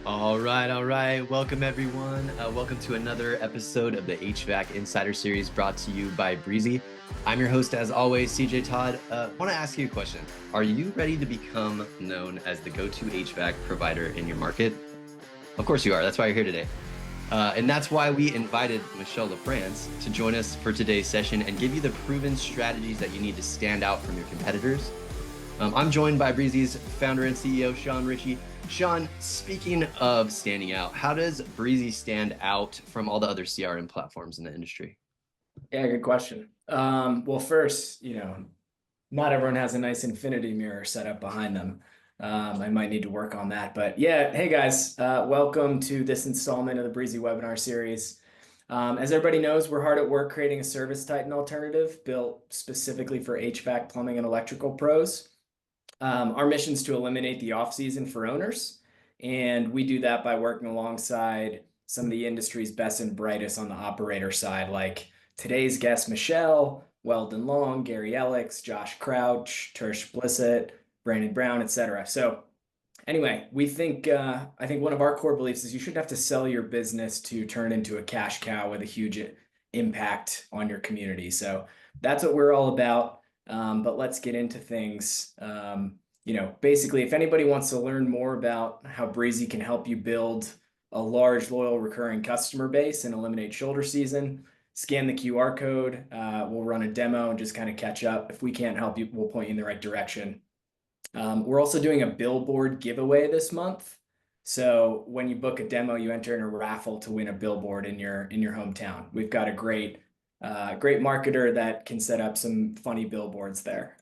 All right, all right. Welcome, everyone. Welcome to another episode of the HVAC Insider Series brought to you by Breezy. I'm your host, as always, CJ Todd. Want to ask you a question. Are you ready to become known as the go-to HVAC provider in your market? Of course you are. That's why you're here today. And that's why we invited Michelle LaFrance to join us for today's session and give you the proven strategies that you need to stand out from your competitors. I'm joined by Breezy's founder and CEO, Sean Ritchie. Sean, speaking of standing out, how does Breezy stand out from all the other CRM platforms in the industry? Yeah, good question. Well, first, not everyone has a nice infinity mirror set up behind them. I might need to work on that. But yeah, hey guys, welcome to this installment of the Breezy webinar series. As everybody knows, we're hard at work creating a service Titan alternative built specifically for HVAC, plumbing, and electrical pros. Our mission is to eliminate the off-season for owners, and we do that by working alongside some of the industry's best and brightest on the operator side, like today's guest, Michelle, Weldon Long, Gary Elix, Josh Crouch, Tersh Blissett, Brandon Brown, etc. So anyway, I think one of our core beliefs is you shouldn't have to sell your business to turn into a cash cow with a huge impact on your community. So that's what we're all about. But let's get into things. Basically, if anybody wants to learn more about how Breezy can help you build a large, loyal, recurring customer base and eliminate shoulder season, scan the QR code. We'll run a demo and just kind of catch up. If we can't help you, we'll point you in the right direction. We're also doing a billboard giveaway this month. So when you book a demo, you enter in a raffle to win a billboard in your hometown. We've got a great marketer that can set up some funny billboards there.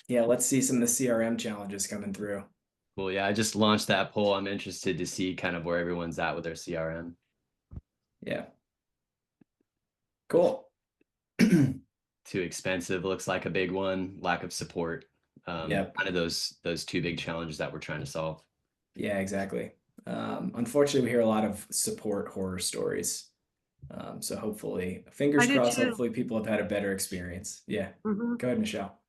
Let's see some of the CRM challenges coming through. Well, yeah, I just launched that poll. I'm interested to see kind of where everyone's at with their CRM. Yeah. Cool. Too expensive looks like a big one. Lack of support. Yep. Kind of those two big challenges that we're trying to solve. Yeah, exactly. Unfortunately, we hear a lot of support horror stories. So hopefully, fingers crossed, hopefully people have had a better experience. Yeah. Mm-hmm. Go ahead, Michelle.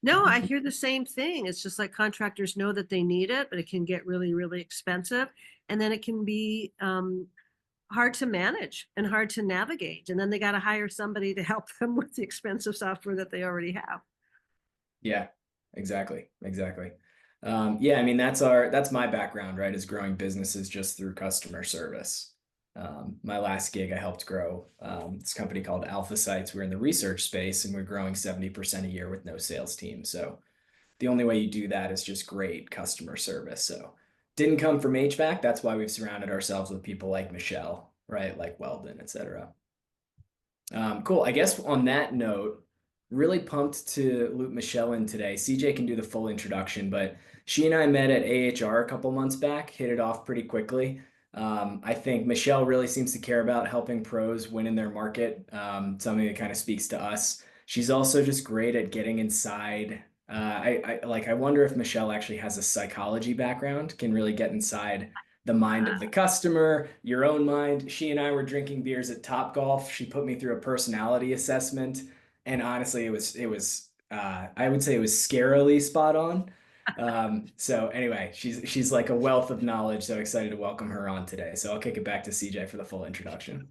No, I hear the same thing. It's just like contractors know that they need it, but it can get really, really expensive. And then it can be hard to manage and hard to navigate. And then they got to hire somebody to help them with the expensive software that they already have. Yeah, exactly. I mean, that's my background, right? Is growing businesses just through customer service. My last gig, I helped grow this company called Alpha Sites. We're in the research space and we're growing 70% a year with no sales team. So the only way you do that is just great customer service. So didn't come from HVAC. That's why we've surrounded ourselves with people like Michelle, right? Like Weldon, etc. Cool. I guess on that note, really pumped to loop Michelle in today. CJ can do the full introduction, but she and I met at AHR a couple months back, hit it off pretty quickly. I think Michelle really seems to care about helping pros win in their market, something that kind of speaks to us. She's also just great at getting inside. I wonder if Michelle actually has a psychology background, can really get inside the mind of the customer, your own mind. She and I were drinking beers at Topgolf. She put me through a personality assessment, and honestly, it was I would say it was scarily spot on. So anyway, she's like a wealth of knowledge. So excited to welcome her on today. So I'll kick it back to CJ for the full introduction.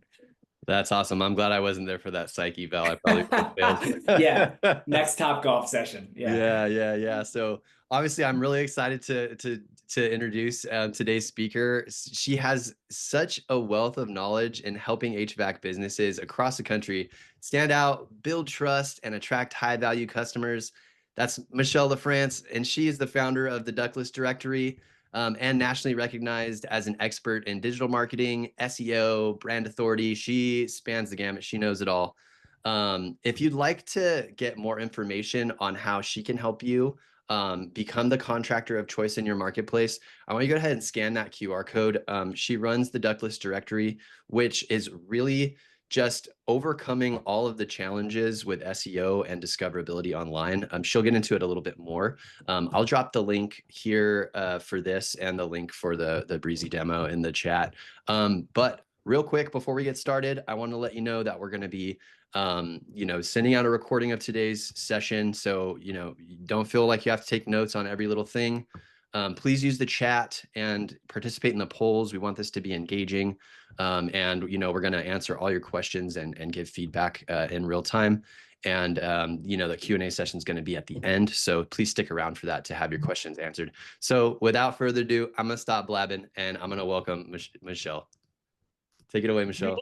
That's awesome. I'm glad I wasn't there for that psych eval. I probably would have failed. Yeah, next Topgolf session. Yeah. So obviously, I'm really excited to introduce today's speaker. She has such a wealth of knowledge in helping HVAC businesses across the country stand out, build trust, and attract high-value customers. That's Michelle LaFrance, and she is the founder of the Ductless Directory, and nationally recognized as an expert in digital marketing, SEO, brand authority. She spans the gamut. She knows it all. If you'd like to get more information on how she can help you become the contractor of choice in your marketplace, I want you to go ahead and scan that QR code. She runs the Ductless Directory, which is really just overcoming all of the challenges with SEO and discoverability online. She'll get into it a little bit more. I'll drop the link here for this and the link for the Breezy demo in the chat. But real quick, before we get started, I want to let you know that we're going to be sending out a recording of today's session. So, you don't feel like you have to take notes on every little thing. Please use the chat and participate in the polls. We want this to be engaging. And, we're going to answer all your questions and give feedback in real time. And, the Q&A session is going to be at the end. So please stick around for that to have your questions answered. So without further ado, I'm going to stop blabbing and I'm going to welcome Michelle. Take it away, Michelle.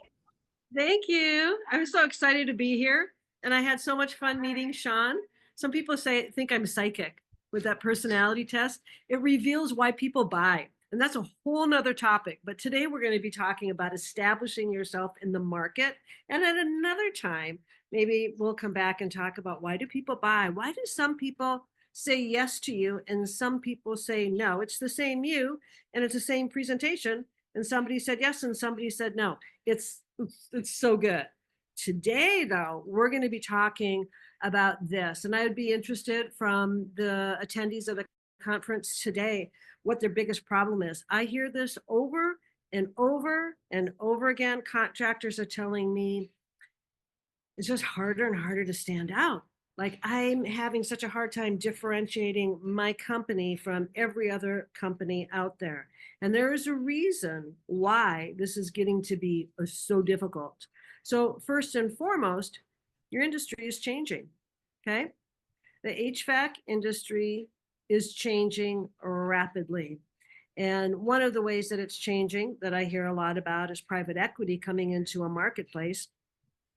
Thank you. I'm so excited to be here. And I had so much fun meeting Sean. Some people think I'm psychic with that personality test. It reveals why people buy. And that's a whole nother topic. But today we're going to be talking about establishing yourself in the market. And at another time, maybe we'll come back and talk about why do people buy? Why do some people say yes to you and some people say no? It's the same you and it's the same presentation. And somebody said yes and somebody said no. It's so good. Today, though, we're going to be talking about this. And I would be interested from the attendees of the conference today what their biggest problem is. I hear this over and over and over again. Contractors are telling me it's just harder and harder to stand out. Like I'm having such a hard time differentiating my company from every other company out there. And there is a reason why this is getting to be so difficult. So first and foremost, your industry is changing, okay? The HVAC industry is changing rapidly. And one of the ways that it's changing that I hear a lot about is private equity coming into a marketplace.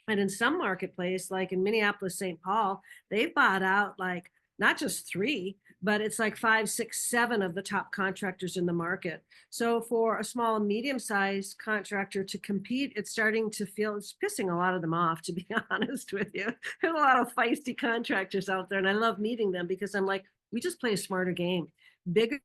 And in some marketplace, like in Minneapolis, St. Paul, they've bought out like not just 3, but it's like 5, 6, 7 of the top contractors in the market. So for a small and medium-sized contractor to compete, it's starting to feel, it's pissing a lot of them off, to be honest with you. There's a lot of feisty contractors out there, and I love meeting them because I'm like, we just play a smarter game. Bigger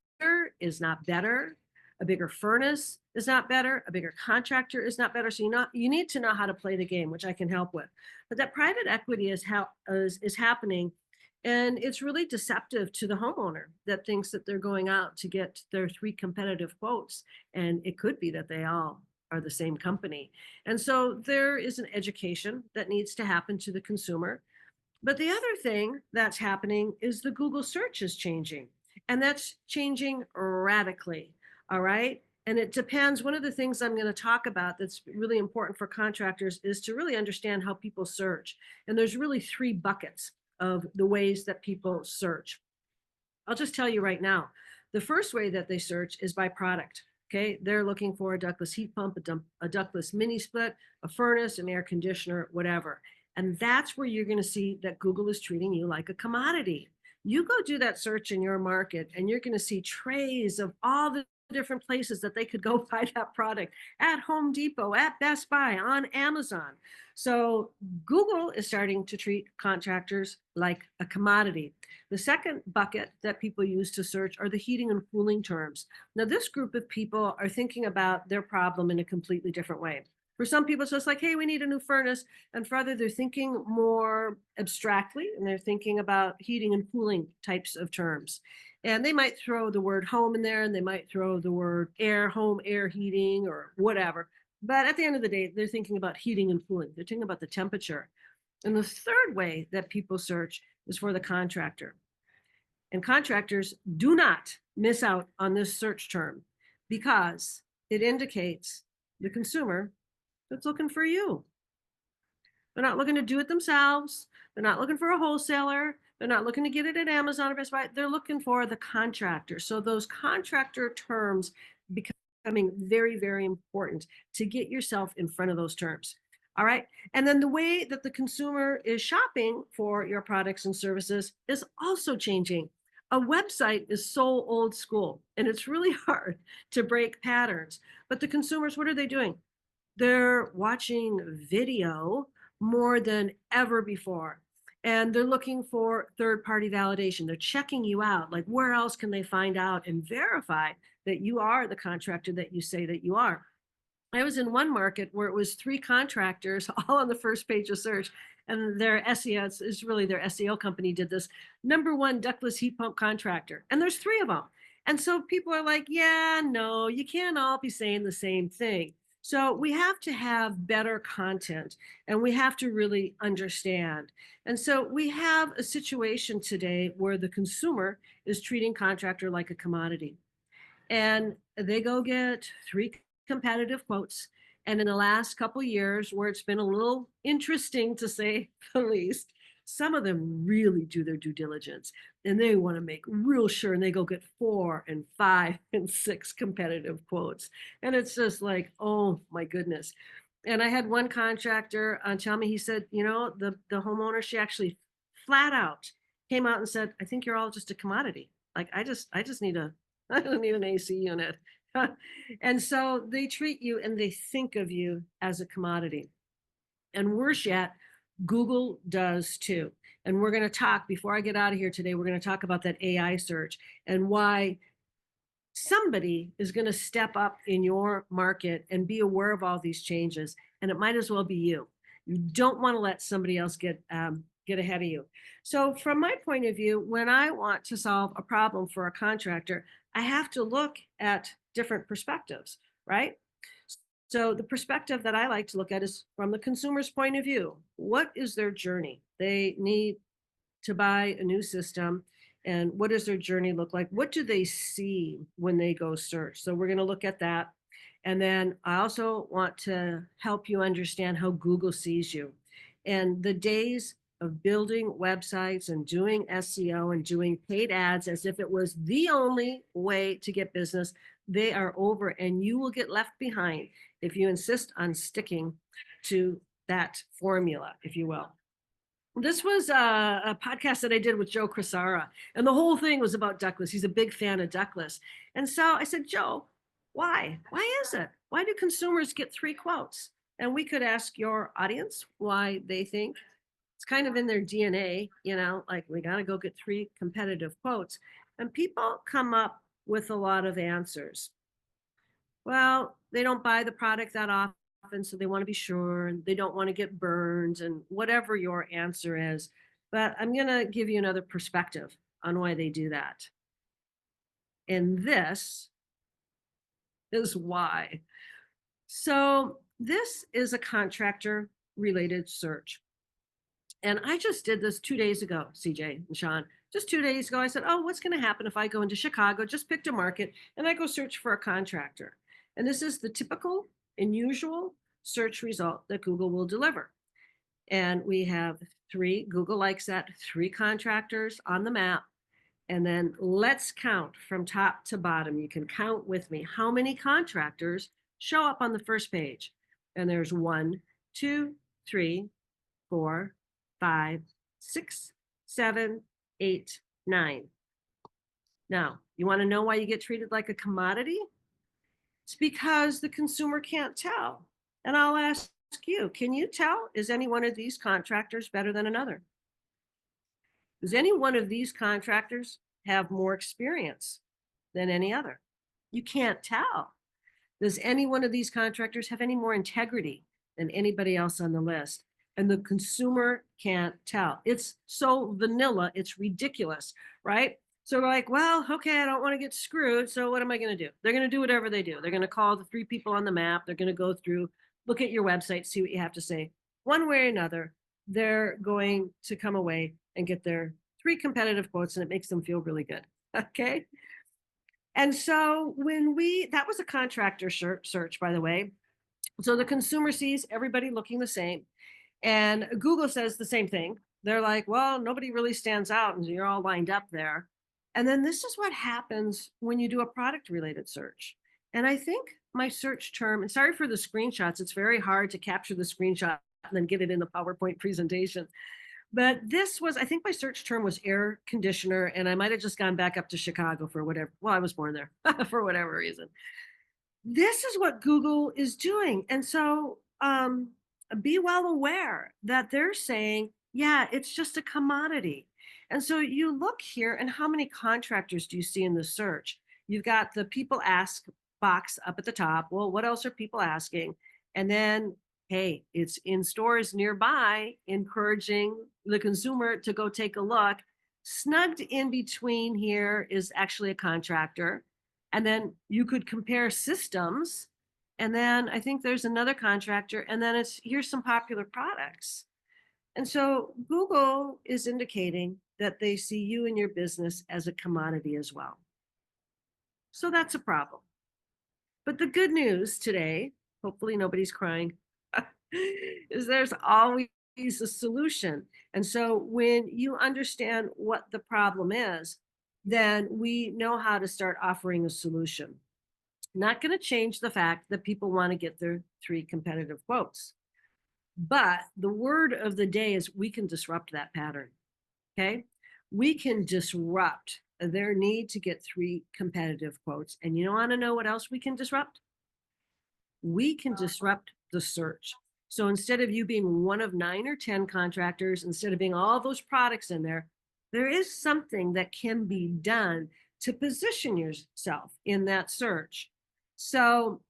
is not better. A bigger furnace is not better. A bigger contractor is not better. So you need to know how to play the game, which I can help with. But that private equity is happening, and it's really deceptive to the homeowner that thinks that they're going out to get their 3 competitive quotes, and it could be that they all are the same company. And so there is an education that needs to happen to the consumer. But the other thing that's happening is the Google search is changing, and that's changing radically. All right. And it depends. One of the things I'm going to talk about that's really important for contractors is to really understand how people search. And there's really 3 buckets of the ways that people search. I'll just tell you right now, the first way that they search is by product. Okay. They're looking for a ductless heat pump, a ductless mini split, a furnace, an air conditioner, whatever. And that's where you're going to see that Google is treating you like a commodity. You go do that search in your market and you're going to see trays of all the different places that they could go buy that product at Home Depot, at Best Buy, on Amazon. So Google is starting to treat contractors like a commodity. The second bucket that people use to search are the heating and cooling terms. Now, this group of people are thinking about their problem in a completely different way. For some people, so it's like, hey, we need a new furnace. And for others, they're thinking more abstractly, and they're thinking about heating and cooling types of terms. And they might throw the word home in there, and they might throw the word air, home air heating, or whatever. But at the end of the day, they're thinking about heating and cooling. They're thinking about the temperature. And the third way that people search is for the contractor. And contractors do not miss out on this search term because it indicates the consumer that's looking for you. They're not looking to do it themselves. They're not looking for a wholesaler. They're not looking to get it at Amazon or Best Buy. They're looking for the contractor. So those contractor terms becoming very, very important to get yourself in front of those terms. All right. And then the way that the consumer is shopping for your products and services is also changing. A website is so old school, and it's really hard to break patterns. But the consumers, what are they doing? They're watching video more than ever before. And they're looking for third-party validation. They're checking you out. Like, where else can they find out and verify that you are the contractor that you say that you are? I was in one market where it was 3 contractors all on the first page of search, and their SEO, it's really their SEO company did this, #1 ductless heat pump contractor. And there's 3 of them. And so people are like, yeah, no, you can't all be saying the same thing. So we have to have better content and we have to really understand. And so we have a situation today where the consumer is treating contractor like a commodity, and they go get three competitive quotes. And in the last couple years, where it's been a little interesting to say the least, some of them really do their due diligence and they want to make real sure, and they go get 4 and 5 and 6 competitive quotes. And it's just like, oh my goodness. And I had one contractor tell me, he said, the homeowner, she actually flat out came out and said, I think you're all just a commodity. Like, I just need I don't need an AC unit. And so they treat you and they think of you as a commodity. And worse yet, Google does too. And we're going to talk, before I get out of here today, we're going to talk about that AI search and why somebody is going to step up in your market and be aware of all these changes. And it might as well be you. You don't want to let somebody else get ahead of you. So from my point of view, when I want to solve a problem for a contractor, I have to look at different perspectives, right? So the perspective that I like to look at is from the consumer's point of view. What is their journey? They need to buy a new system. And what does their journey look like? What do they see when they go search? So we're going to look at that. And then I also want to help you understand how Google sees you. And the days of building websites and doing SEO and doing paid ads as if it was the only way to get business, they are over, and you will get left behind if you insist on sticking to that formula, if you will. This was a podcast that I did with Joe Crisara, and the whole thing was about Ductless. He's a big fan of Ductless. And so I said, Joe, why? Why is it? Why do consumers get 3 quotes? And we could ask your audience why they think it's kind of in their DNA, like we got to go get 3 competitive quotes. And people come up with a lot of answers. Well, they don't buy the product that often, so they want to be sure, and they don't want to get burned, and whatever your answer is. But I'm going to give you another perspective on why they do that. And this is why. So this is a contractor related search. And I just did this 2 days ago, CJ and Sean. Just 2 days ago, I said, oh, what's going to happen if I go into Chicago, just picked a market, and I go search for a contractor? And this is the typical and usual search result that Google will deliver. And we have 3, Google likes that, 3 contractors on the map. And then let's count from top to bottom. You can count with me how many contractors show up on the first page. And there's 1, 2, 3, 4, 5, 6, 7, 8, 9. Now, you want to know why you get treated like a commodity? It's because the consumer can't tell. And I'll ask you, can you tell? Is any one of these contractors better than another? Does any one of these contractors have more experience than any other? You can't tell. Does any one of these contractors have any more integrity than anybody else on the list? And the consumer can't tell. It's so vanilla, it's ridiculous, right? So we're like, well, okay, I don't want to get screwed. So what am I going to do? They're going to do whatever they do. They're going to call the 3 people on the map. They're going to go through, look at your website, see what you have to say. One way or another, they're going to come away and get their 3 competitive quotes, and it makes them feel really good. Okay. And so that was a contractor search, by the way. So the consumer sees everybody looking the same. And Google says the same thing. They're like, well, nobody really stands out, and you're all lined up there. And then this is what happens when you do a product related search. And I think my search term, and sorry for the screenshots, it's very hard to capture the screenshot and then get it in the PowerPoint presentation. But this was, I think my search term was air conditioner, and I might have just gone back up to Chicago for whatever. Well, I was born there for whatever reason. This is what Google is doing. And so be well aware that they're saying, yeah, it's just a commodity. And so you look here, and how many contractors do you see in the search? You've got the people ask box up at the top. Well, what else are people asking? And then, hey, it's in stores nearby, encouraging the consumer to go take a look. Snugged in between here is actually a contractor. And then you could compare systems And then I think there's another contractor, and then it's here's some popular products. And so Google is indicating that they see you and your business as a commodity as well. So that's a problem. But the good news today, hopefully nobody's crying, is there's always a solution. And so when you understand what the problem is, then we know how to start offering a solution. Not going to change the fact that people want to get their 3 competitive quotes. But the word of the day is we can disrupt that pattern. Okay. We can disrupt their need to get 3 competitive quotes. And you want to know what else we can disrupt? We can disrupt the search. So instead of you being one of 9 or 10 contractors, instead of being all those products in there, there is something that can be done to position yourself in that search. So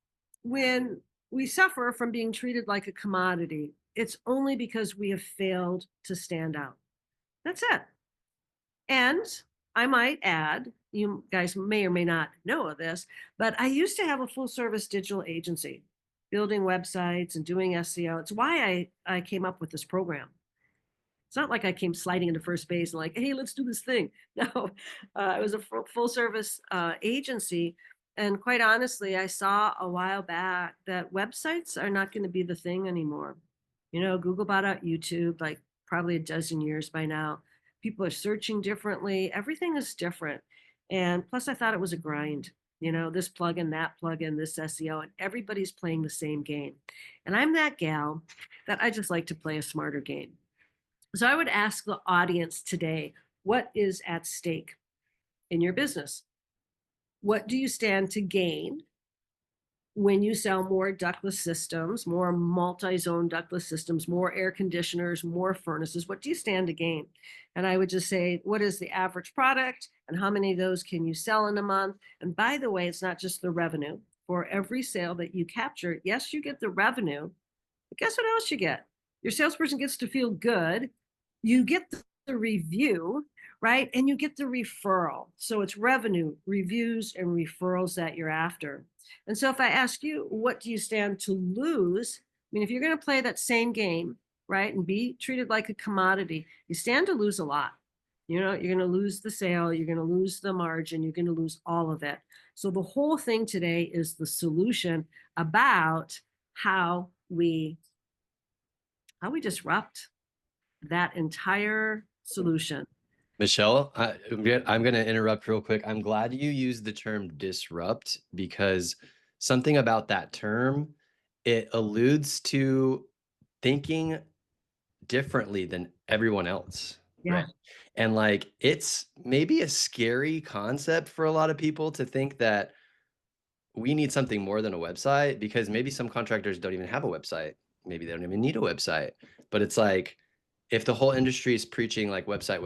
when we suffer from being treated like a commodity, it's only because we have failed to stand out. That's it. And I might add, you guys may or may not know of this, but I used to have a full service digital agency building websites and doing SEO. It's why I came up with this program. It's not like I came sliding into first base and like, hey, let's do this thing. No, it was a full service agency. And quite honestly, I saw a while back that websites are not going to be the thing anymore. Google bought out YouTube like probably a dozen years by now. People are searching differently. Everything is different. And plus, I thought it was a grind. This plugin, that plugin, this SEO, and everybody's playing the same game. And I'm that gal that I just like to play a smarter game. So I would ask the audience today, what is at stake in your business? What do you stand to gain when you sell more ductless systems, more multi-zone ductless systems, more air conditioners, more furnaces? What do you stand to gain? And I would just say, what is the average product and how many of those can you sell in a month? And by the way, it's not just the revenue. For every sale that you capture, yes, you get the revenue, but guess what else you get? Your salesperson gets to feel good. You get the review, right? And you get the referral. So it's revenue, reviews, and referrals that you're after. And so if I ask you, what do you stand to lose? I mean, if you're going to play that same game, right, and be treated like a commodity, you stand to lose a lot. You're going to lose the sale, you're going to lose the margin, you're going to lose all of it. So the whole thing today is the solution about how we disrupt that entire solution. Michelle, I'm going to interrupt real quick. I'm glad you used the term disrupt because something about that term, it alludes to thinking differently than everyone else. Yeah. Right. And like, it's maybe a scary concept for a lot of people to think that we need something more than a website, because maybe some contractors don't even have a website. Maybe they don't even need a website, but it's like, if the whole industry is preaching like website,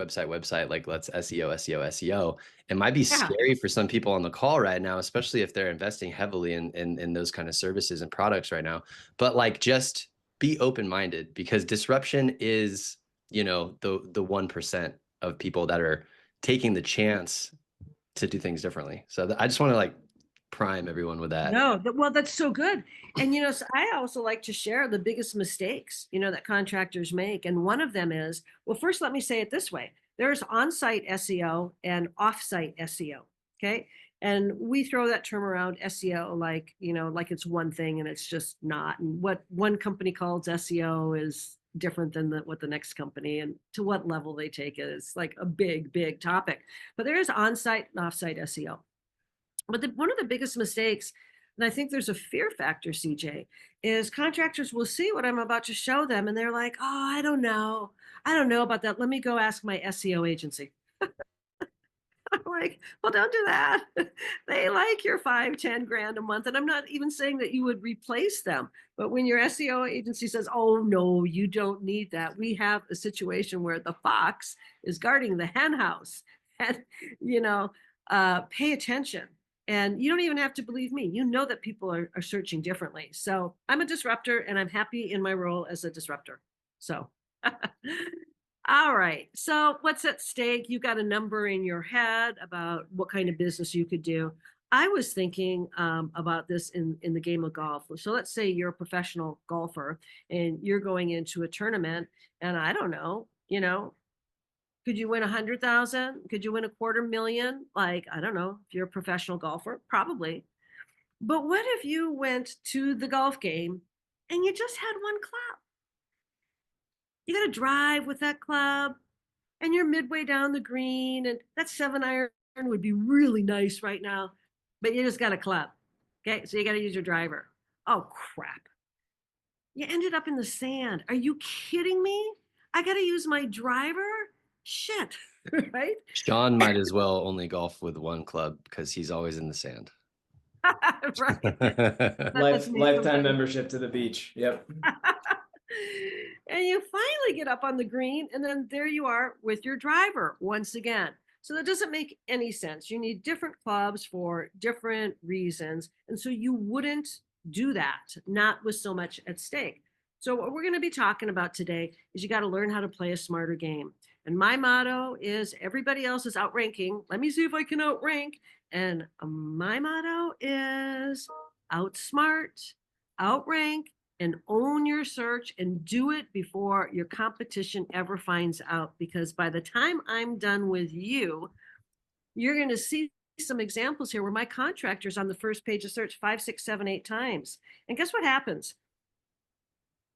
like let's SEO, it might be scary for some people on the call right now, especially if they're investing heavily in those kind of services and products right now. But like, just be open-minded, because disruption is, the 1% of people that are taking the chance to do things differently. So I just want to like prime everyone with that. No, well, that's so good. And, so I also like to share the biggest mistakes, that contractors make. And one of them is, well, first, let me say it this way. There's on-site SEO and off-site SEO. Okay. And we throw that term around SEO like, like it's one thing and it's just not. And what one company calls SEO is different than what the next company, and to what level they take it is like a big, big topic. But there is on-site and off-site SEO. But one of the biggest mistakes, and I think there's a fear factor, CJ, is contractors will see what I'm about to show them and they're like, oh, I don't know. I don't know about that. Let me go ask my SEO agency. I'm like, well, don't do that. They like your 5, 10 grand a month. And I'm not even saying that you would replace them. But when your SEO agency says, oh, no, you don't need that. We have a situation where the fox is guarding the hen house. And, pay attention. And you don't even have to believe me. You know that people are searching differently. So I'm a disruptor and I'm happy in my role as a disruptor. So, all right. So what's at stake? You got a number in your head about what kind of business you could do. I was thinking about this in the game of golf. So let's say you're a professional golfer and you're going into a tournament, and I don't know, could you win 100,000? Could you win 250,000? Like, I don't know, if you're a professional golfer, probably. But what if you went to the golf game and you just had one club? You got to drive with that club, and you're midway down the green, and that 7-iron would be really nice right now, but you just got a club. Okay, so you got to use your driver. Oh, crap. You ended up in the sand. Are you kidding me? I got to use my driver? Shit, right? Sean might as well only golf with one club because he's always in the sand. Right. That's me Lifetime sometimes. membership to the beach. Yep. And you finally get up on the green, and then there you are with your driver once again. So that doesn't make any sense. You need different clubs for different reasons. And so you wouldn't do that, not with so much at stake. So what we're going to be talking about today is you got to learn how to play a smarter game. And my motto is everybody else is outranking. Let me see if I can outrank. And my motto is outsmart, outrank, and own your search and do it before your competition ever finds out. Because by the time I'm done with you, you're going to see some examples here where my contractor's on the first page of search 5, 6, 7, 8 times. And guess what happens?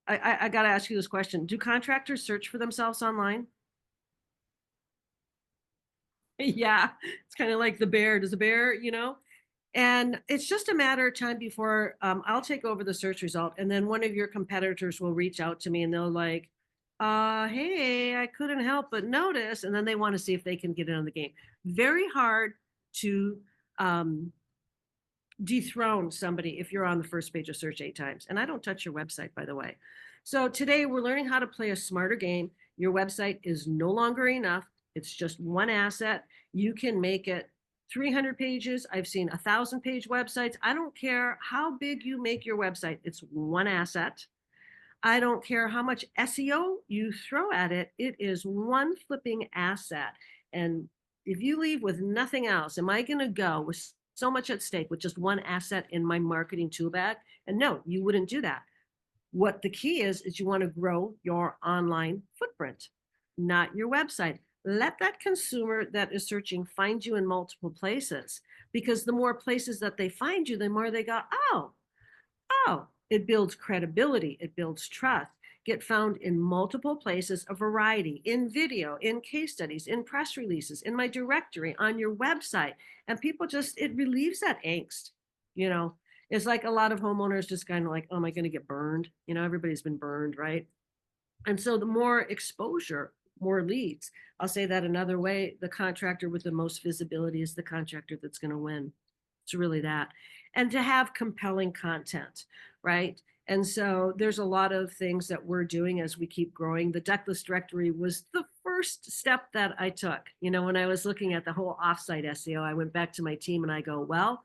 I got to ask you this question. Do contractors search for themselves online? Yeah, it's kind of like the bear. Does the bear, And it's just a matter of time before I'll take over the search result. And then one of your competitors will reach out to me and they'll like, hey, I couldn't help but notice. And then they want to see if they can get in on the game. Very hard to dethrone somebody if you're on the first page of search 8 times. And I don't touch your website, by the way. So today we're learning how to play a smarter game. Your website is no longer enough. It's just one asset. You can make it 300 pages. I've seen 1,000-page websites. I don't care how big you make your website. It's one asset. I don't care how much SEO you throw at it. It is one flipping asset. And if you leave with nothing else, am I going to go with so much at stake with just one asset in my marketing tool bag? And no, you wouldn't do that. What the key is you want to grow your online footprint, not your website. Let that consumer that is searching find you in multiple places, because the more places that they find you, the more they go, oh, it builds credibility, it builds trust. Get found in multiple places, a variety, in video, in case studies, in press releases, in my directory, on your website. And people it relieves that angst, you know. It's like a lot of homeowners just kind of like, oh, am I going to get burned? Everybody's been burned, right? And so the more exposure, more leads. I'll say that another way, the contractor with the most visibility is the contractor that's going to win. It's really that. And to have compelling content, right? And so there's a lot of things that we're doing as we keep growing. The Ductless Directory was the first step that I took. When I was looking at the whole offsite SEO, I went back to my team and I go, well,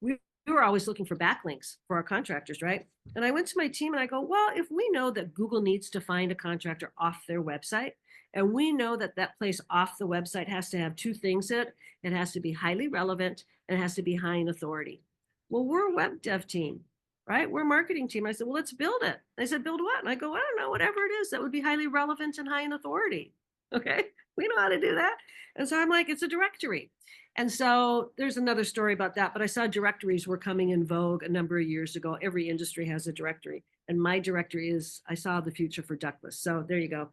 we were always looking for backlinks for our contractors, right? And I went to my team and I go, well, if we know that Google needs to find a contractor off their website, and we know that that place off the website has to have 2 things in it. It has to be highly relevant and it has to be high in authority. Well, we're a web dev team, right? We're a marketing team. I said, well, let's build it. They said, build what? And I go, I don't know, whatever it is that would be highly relevant and high in authority. Okay, we know how to do that. And so I'm like, it's a directory. And so there's another story about that, but I saw directories were coming in vogue a number of years ago. Every industry has a directory. And my directory I saw the future for Ductless. So there you go.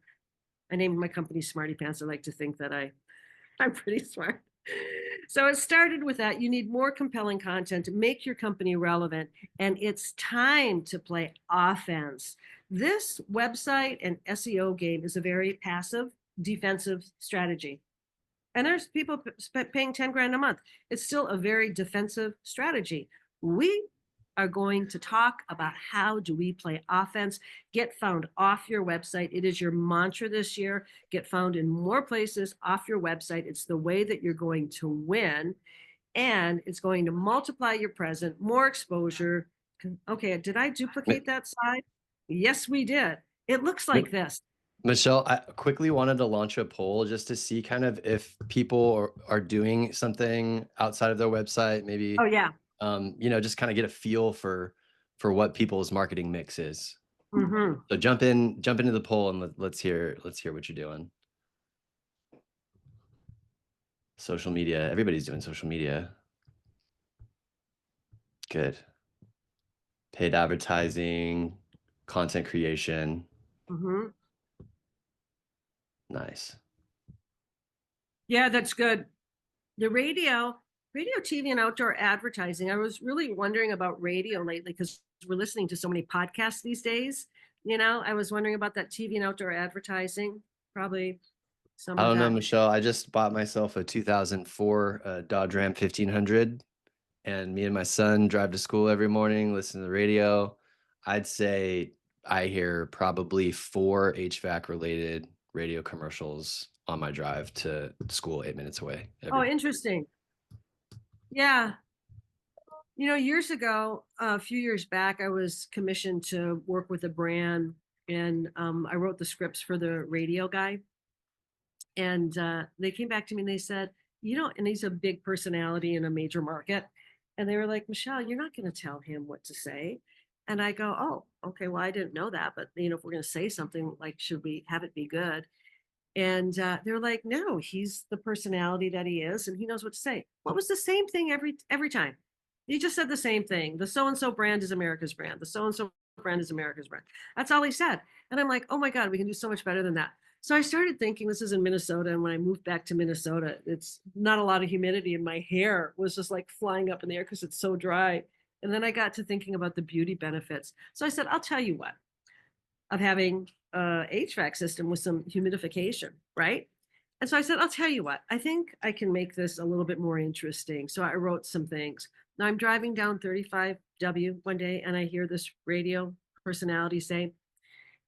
I named my company Smarty Pants. I like to think that I'm pretty smart. So it started with that. You need more compelling content to make your company relevant. And it's time to play offense. This website and SEO game is a very passive, defensive strategy. And there's people paying 10 grand a month. It's still a very defensive strategy. We are going to talk about how do we play offense, get found off your website. It is your mantra this year. Get found in more places off your website. It's the way that you're going to win. And it's going to multiply your presence, more exposure. Okay, did I duplicate that slide? Yes, we did. It looks like this. Michelle, I quickly wanted to launch a poll just to see kind of if people are doing something outside of their website, Oh maybe, yeah. just kind of get a feel for what people's marketing mix is. Mm-hmm. So jump into the poll and let's hear what you're doing. Social media, everybody's doing social media. Good. Paid advertising, content creation. Mm-hmm. Nice. Yeah, that's good. The radio, TV, and outdoor advertising. I was really wondering about radio lately because we're listening to so many podcasts these days. I was wondering about that TV and outdoor advertising. Probably some I of don't know, that. Michelle. I just bought myself a 2004 Dodge Ram 1500, and me and my son drive to school every morning, listen to the radio. I'd say I hear probably 4 HVAC related radio commercials on my drive to school 8 minutes away Oh, every. interesting. Yeah. Years ago, a few years back, I was commissioned to work with a brand, and I wrote the scripts for the radio guy. And they came back to me and they said, and he's a big personality in a major market. And they were like, Michelle, you're not going to tell him what to say. And I go, oh, okay, well, I didn't know that. But, if we're going to say something, like, should we have it be good? And they're like, no, he's the personality that he is, and he knows what to say. What was the same thing every time? He just said the same thing. The so and so brand is America's brand. The so and so brand is America's brand. That's all he said. And I'm like, oh my God, we can do so much better than that. So I started thinking, this is in Minnesota, and when I moved back to Minnesota, it's not a lot of humidity, and my hair was just like flying up in the air because it's so dry. And then I got to thinking about the beauty benefits. So I said, I'll tell you what, of having a HVAC system with some humidification, right? And so I said, I'll tell you what, I think I can make this a little bit more interesting. So I wrote some things. Now I'm driving down 35W one day and I hear this radio personality say,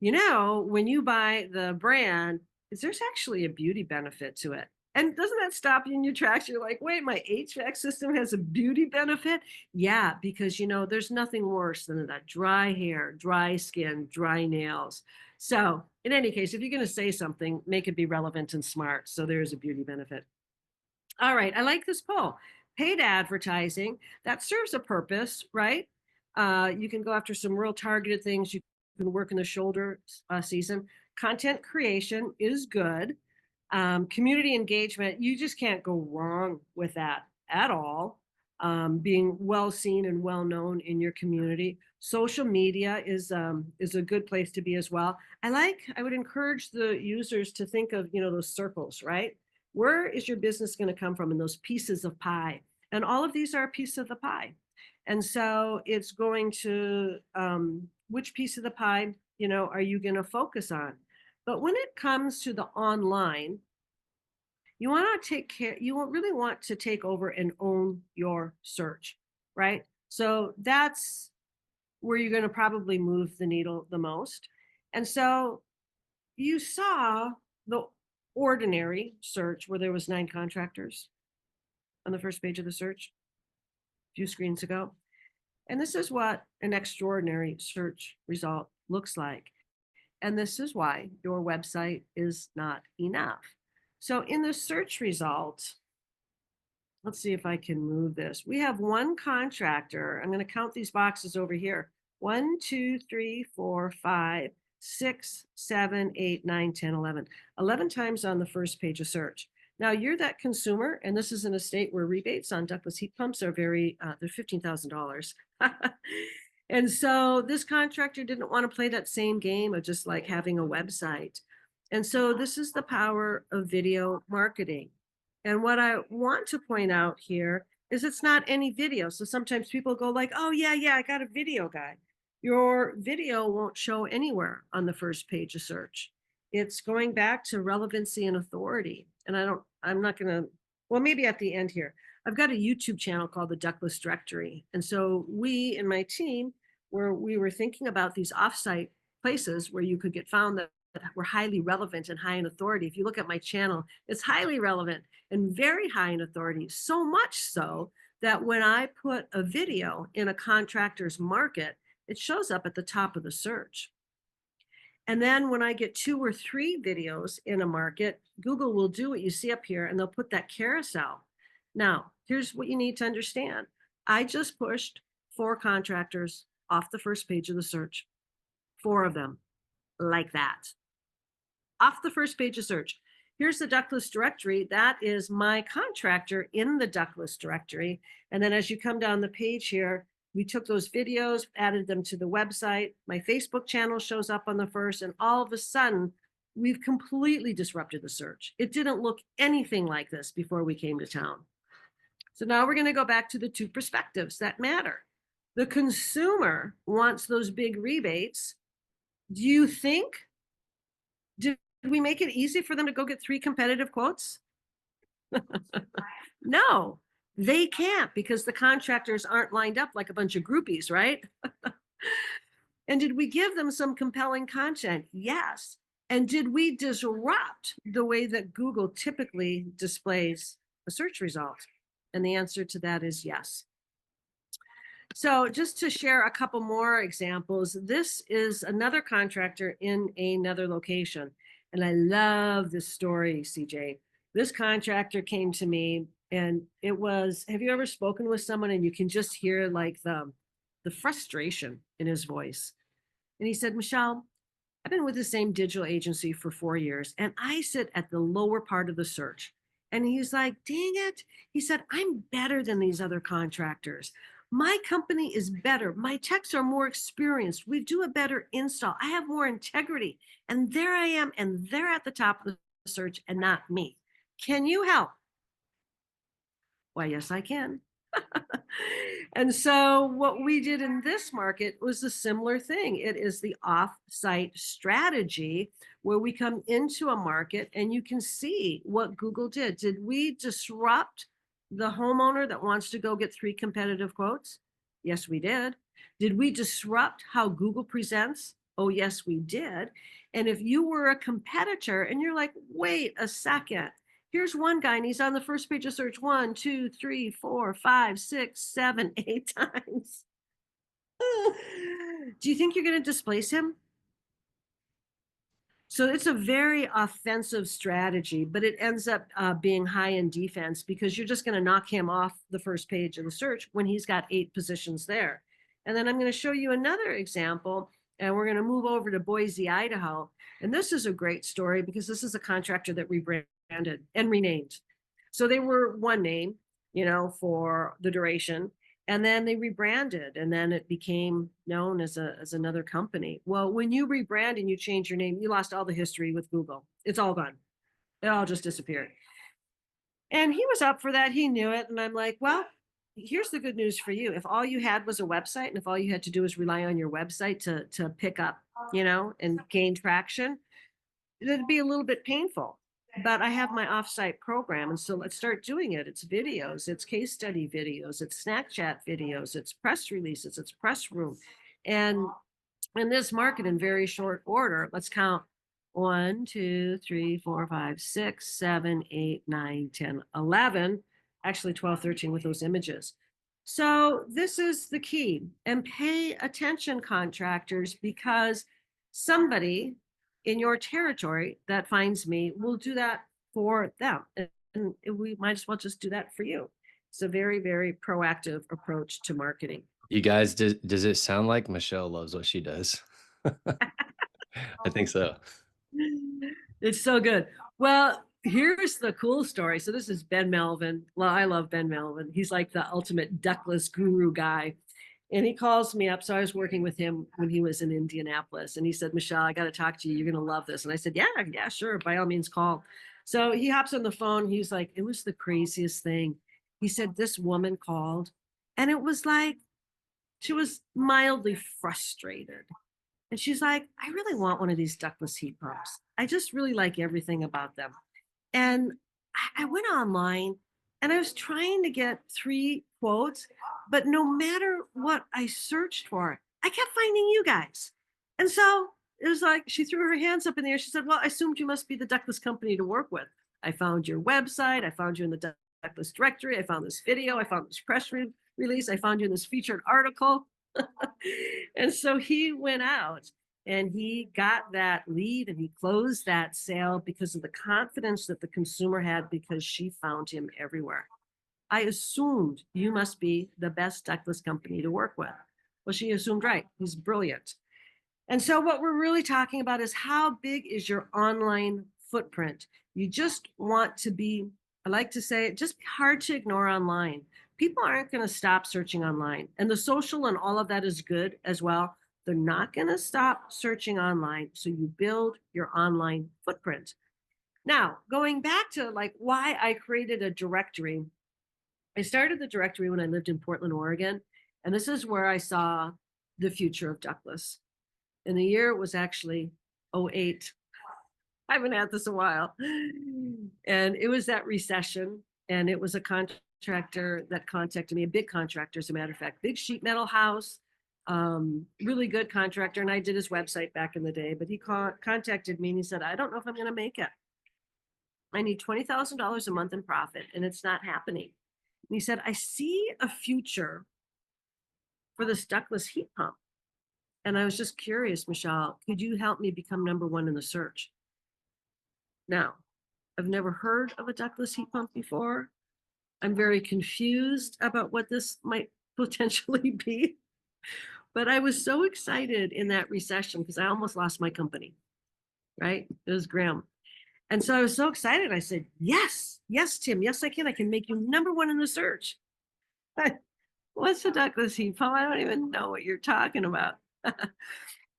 when you buy the brand, there's actually a beauty benefit to it. And doesn't that stop you in your tracks? You're like, wait, my HVAC system has a beauty benefit? Yeah, because there's nothing worse than that dry hair, dry skin, dry nails. So, in any case, if you're going to say something, make it be relevant and smart. So, there's a beauty benefit. All right, I like this poll. Paid advertising, that serves a purpose, right? You can go after some real targeted things. You can work in the shoulder season. Content creation is good. Community engagement, you just can't go wrong with that at all. Being well seen and well known in your community. Social media is a good place to be as well. I would encourage the users to think of those circles, right? Where is your business going to come from in those pieces of pie? And all of these are a piece of the pie. And so it's going to which piece of the pie are you going to focus on? But when it comes to the online, you want to take care, you won't really want to take over and own your search, right? So that's where you're going to probably move the needle the most. And so you saw the ordinary search where there was 9 contractors on the first page of the search a few screens ago. And this is what an extraordinary search result looks like. And this is why your website is not enough. So in the search result, let's see if I can move this. We have one contractor. I'm going to count these boxes over here. 1, 2, 3, 4, 5, 6, 7, 8, 9, 10, 11. 11 times on the first page of search. Now you're that consumer, and this is in a state where rebates on ductless heat pumps are they're $15,000. And so this contractor didn't want to play that same game of just like having a website. And so this is the power of video marketing. And what I want to point out here is it's not any video. So sometimes people go like, oh yeah, I got a video guy. Your video won't show anywhere on the first page of search. It's going back to relevancy and authority. And I'm not going to, well, maybe at the end here, I've got a YouTube channel called the Ductless Directory. And so we and my team, we were thinking about these offsite places where you could get found that were highly relevant and high in authority. If you look at my channel, it's highly relevant and very high in authority, so much so that when I put a video in a contractor's market, it shows up at the top of the search. And then when I get 2 or 3 videos in a market, Google will do what you see up here and they'll put that carousel. Now, here's what you need to understand. I just pushed 4 contractors off the first page of the search, 4 of them, like that, off the first page of search. Here's the Ductless Directory. That is my contractor in the Ductless Directory. And then as you come down the page here, we took those videos, added them to the website. My Facebook channel shows up on the first, and all of a sudden, we've completely disrupted the search. It didn't look anything like this before we came to town. So now we're going to go back to the 2 perspectives that matter. The consumer wants those big rebates. Do you think, did we make it easy for them to go get 3 competitive quotes? No, they can't, because the contractors aren't lined up like a bunch of groupies, right? And did we give them some compelling content? Yes. And did we disrupt the way that Google typically displays a search result? And the answer to that is yes. So just to share a couple more examples, this is another contractor in another location. And I love this story, CJ. This contractor came to me, and it was, have you ever spoken with someone and you can just hear like the frustration in his voice? And he said, Michelle, I've been with the same digital agency for 4 years, and I sit at the lower part of the search. And he's like, dang it. He said, I'm better than these other contractors. My company is better. My techs are more experienced. We do a better install. I have more integrity. And there I am, and they're at the top of the search and not me. Can you help? Why, yes, I can. And so what we did in this market was a similar thing. It is the off-site strategy where we come into a market and you can see what Google did. Did we disrupt the homeowner that wants to go get 3 competitive quotes? Yes, we did. Did we disrupt how Google presents? Oh, yes, we did. And if you were a competitor and you're like, wait a second, here's one guy and he's on the first page of search 1, 2, 3, 4, 5, 6, 7, 8 times. Do you think you're going to displace him? So it's a very offensive strategy, but it ends up being high in defense because you're just going to knock him off the first page of the search when he's got 8 positions there. And then I'm going to show you another example, and we're going to move over to Boise, Idaho. And this is a great story because this is a contractor that rebranded and renamed. So they were one name, for the duration. And then they rebranded, and then it became known as another company. Well, when you rebrand and you change your name, you lost all the history with Google. It's all gone. It all just disappeared. And he was up for that. He knew it. And I'm like, well, here's the good news for you. If all you had was a website, and if all you had to do is rely on your website to pick up, and gain traction, it'd be a little bit painful. But I have my offsite program, and so let's start doing it. It's videos, it's case study videos, it's snack chat videos, it's press releases, it's press room. And in this market, in very short order, let's count 1, 2, 3, 4, 5, 6, 7, 8, 9, 10, 11, actually 12, 13 with those images. So this is the key. And pay attention, contractors, because somebody in your territory that finds me will do that for them. And we might as well just do that for you. It's a very, very proactive approach to marketing. You guys, does it sound like Michelle loves what she does? I think so. It's so good. Well, here's the cool story. So this is Ben Melvin. Well, I love Ben Melvin. He's like the ultimate ductless guru guy. And he calls me up. So I was working with him when he was in Indianapolis. And he said, Michelle, I got to talk to you. You're going to love this. And I said, yeah, sure. By all means, call. So he hops on the phone. He's like, it was the craziest thing. He said, this woman called, and it was like, she was mildly frustrated. And she's like, I really want one of these ductless heat pumps. I just really like everything about them. And I went online and I was trying to get 3 quotes, but no matter what I searched for, I kept finding you guys. And so it was like, she threw her hands up in the air. She said, well, I assumed you must be the ductless company to work with. I found your website. I found you in the Ductless Directory. I found this video. I found this press release. I found you in this featured article. And so he went out And he got that lead and he closed that sale because of the confidence that the consumer had because she found him everywhere. I assumed you must be the best ductless company to work with. Well, she assumed right. He's brilliant. And so what we're really talking about is how big is your online footprint? You just want to be, I like to say, just be hard to ignore online. People aren't going to stop searching online. And the social and all of that is good as well. They're not going to stop searching online. So you build your online footprint. Now, going back to like why I created a directory, I started the directory when I lived in Portland, Oregon. And this is where I saw the future of ductless. And the year was actually '08. I haven't had this a while. And it was that recession. And it was a contractor that contacted me, a big contractor, as a matter of fact, big sheet metal house, really good contractor. And I did his website back in the day, but he contacted me and he said, I don't know if I'm going to make it. I need $20,000 a month in profit and it's not happening. And he said, I see a future for this ductless heat pump. And I was just curious, Michelle, could you help me become #1 in the search? Now, I've never heard of a ductless heat pump before. I'm very confused about what this might potentially be. But I was so excited in that recession because I almost lost my company, right? It was grim. And so I was so excited. I said, yes, yes, Tim, yes, I can. I can make you #1 in the search. What's a ductless heat pump? I don't even know what you're talking about.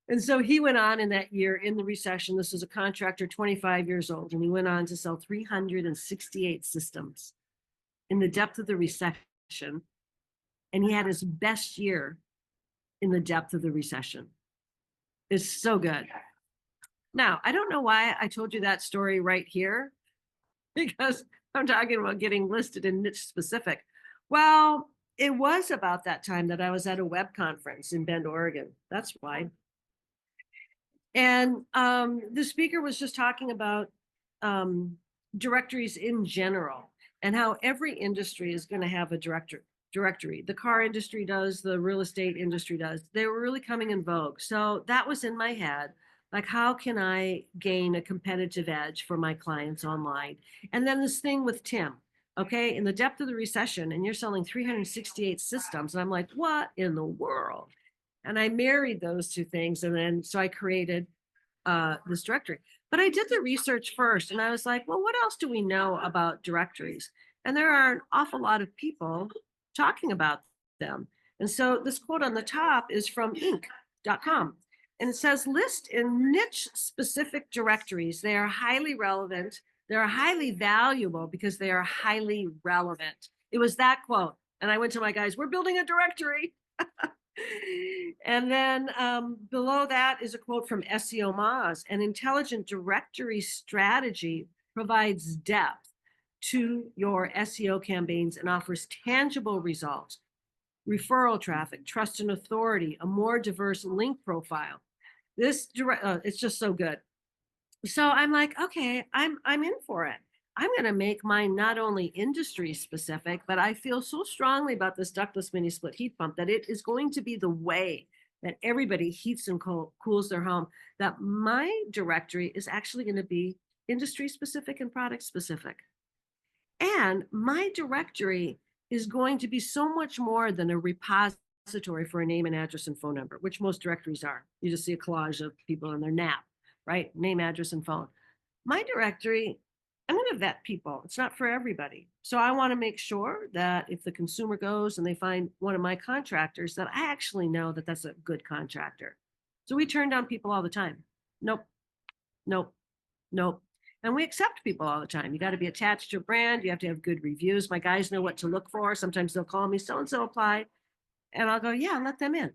And so he went on in that year in the recession. This was a contractor, 25 years old, and he went on to sell 368 systems in the depth of the recession. And he had his best year in the depth of the recession. It's so good. Now, I don't know why I told you that story right here, because I'm talking about getting listed in niche specific. Well, it was about that time that I was at a web conference in Bend, Oregon. That's why. And the speaker was just talking about directories in general and how every industry is going to have a directory. The car industry does, the real estate industry does. They were really coming in vogue. So that was in my head. Like, how can I gain a competitive edge for my clients online? And then this thing with Tim, okay, in the depth of the recession, and you're selling 368 systems. And I'm like, what in the world? And I married those two things. And then so I created this directory. But I did the research first and I was like, well, what else do we know about directories? And there are an awful lot of people talking about them. And so this quote on the top is from Inc.com. And it says, list in niche specific directories. They are highly relevant. They are highly valuable because they are highly relevant. It was that quote. And I went to my guys, we're building a directory. And then below that is a quote from SEO Moz. An intelligent directory strategy provides depth to your SEO campaigns and offers tangible results, referral traffic, trust and authority, a more diverse link profile. This it's just so good. So I'm like, okay, I'm in for it. I'm going to make mine not only industry specific, but I feel so strongly about this ductless mini split heat pump that it is going to be the way that everybody heats and cools their home, that my directory is actually going to be industry specific and product specific. And my directory is going to be so much more than a repository for a name and address and phone number, which most directories are. You just see a collage of people in their nap, right? Name, address, and phone. My directory, I'm going to vet people. It's not for everybody. So I want to make sure that if the consumer goes and they find one of my contractors, that I actually know that that's a good contractor. So we turn down people all the time. Nope, nope, nope. And we accept people all the time. You got to be attached to a brand. You have to have good reviews. My guys know what to look for. Sometimes they'll call me, so-and-so applied. And I'll go, yeah, let them in.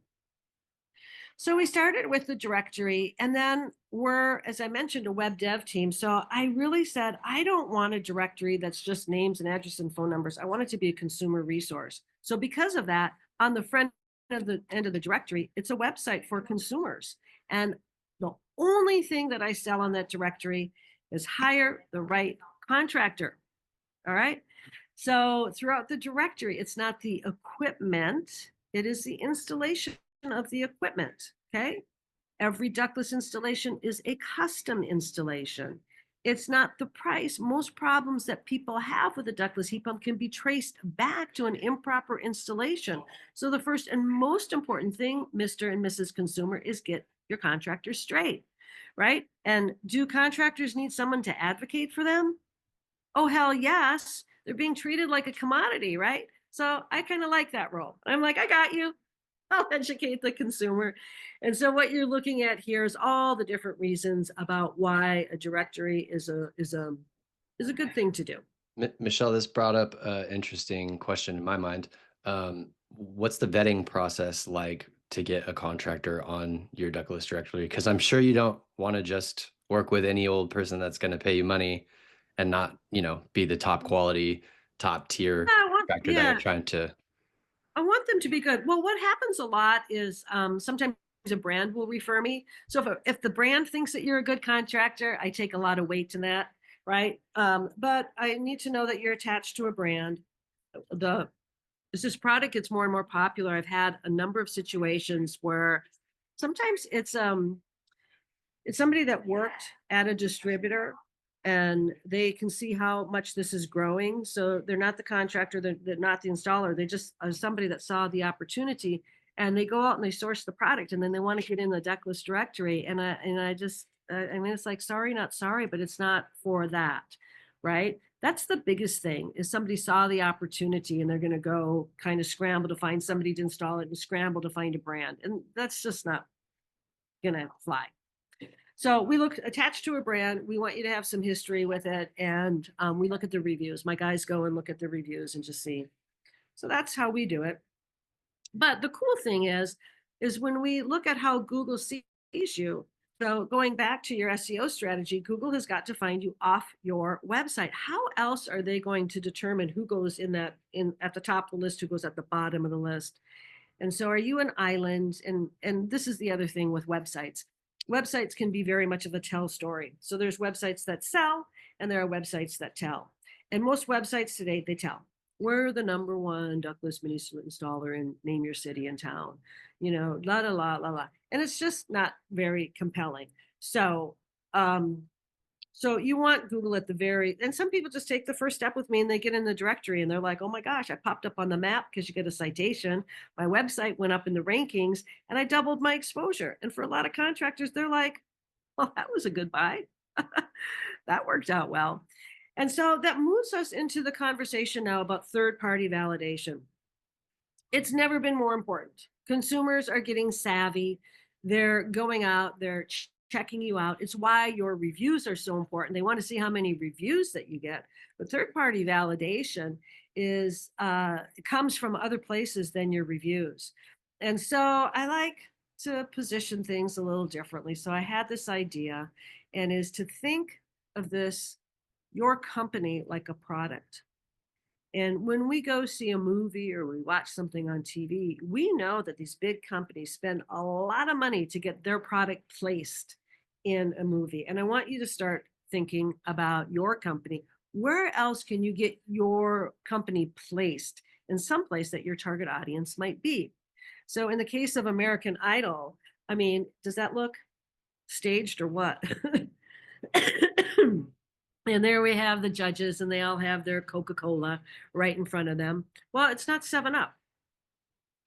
So we started with the directory, and then we're, as I mentioned, a web dev team. So I really said, I don't want a directory that's just names and address and phone numbers. I want it to be a consumer resource. So because of that, on the front of the end of the directory, it's a website for consumers. And the only thing that I sell on that directory is hire the right contractor. All right. So throughout the directory, it's not the equipment, it is the installation of the equipment. Okay. Every ductless installation is a custom installation. It's not the price. Most problems that people have with a ductless heat pump can be traced back to an improper installation. So the first and most important thing, Mr. and Mrs. Consumer, is get your contractor straight, right? And do contractors need someone to advocate for them? Oh, hell yes. They're being treated like a commodity, right? So I kind of like that role. I'm like, I got you. I'll educate the consumer. And so what you're looking at here is all the different reasons about why a directory is a good thing to do. Michelle, this brought up an interesting question in my mind. What's the vetting process like to get a contractor on your Ductless Directory? Because I'm sure you don't want to just work with any old person that's going to pay you money and not, be the top quality, top tier contractor that you're trying to. I want them to be good. Well, what happens a lot is sometimes a brand will refer me. So if the brand thinks that you're a good contractor, I take a lot of weight in that, right? But I need to know that you're attached to a brand. As this product gets more and more popular, I've had a number of situations where sometimes it's somebody that worked at a distributor and they can see how much this is growing. So they're not the contractor, they're not the installer. They just are somebody that saw the opportunity and they go out and they source the product and then they want to get in the Ductless Directory. And I just, I mean, it's like, sorry, not sorry, but it's not for that, right? That's the biggest thing is somebody saw the opportunity and they're going to go kind of scramble to find somebody to install it and scramble to find a brand. And that's just not going to fly. So we look attached to a brand. We want you to have some history with it. And we look at the reviews. My guys go and look at the reviews and just see. So that's how we do it. But the cool thing is when we look at how Google sees you. So going back to your SEO strategy, Google has got to find you off your website. How else are they going to determine who goes in at the top of the list, who goes at the bottom of the list? And so are you an island? And this is the other thing with websites. Websites can be very much of a tell story. So there's websites that sell and there are websites that tell. And most websites today, they tell. We're the number one ductless mini split installer in name your city and town, la la la la la. And it's just not very compelling. So so you want Google at the and some people just take the first step with me and they get in the directory and they're like, oh my gosh, I popped up on the map because you get a citation. My website went up in the rankings and I doubled my exposure. And for a lot of contractors, they're like, well, that was a good buy. That worked out well. And so that moves us into the conversation now about third-party validation. It's never been more important. Consumers are getting savvy. They're going out, they're checking you out. It's why your reviews are so important. They want to see how many reviews that you get. But third-party validation it comes from other places than your reviews. And so I like to position things a little differently. So I had this idea and is to think of your company like a product. And when we go see a movie or we watch something on TV, we know that these big companies spend a lot of money to get their product placed in a movie. And I want you to start thinking about your company. Where else can you get your company placed in some place that your target audience might be? So in the case of American Idol, I mean, does that look staged or what? And there we have the judges and they all have their Coca-Cola right in front of them. Well, it's not 7-Up.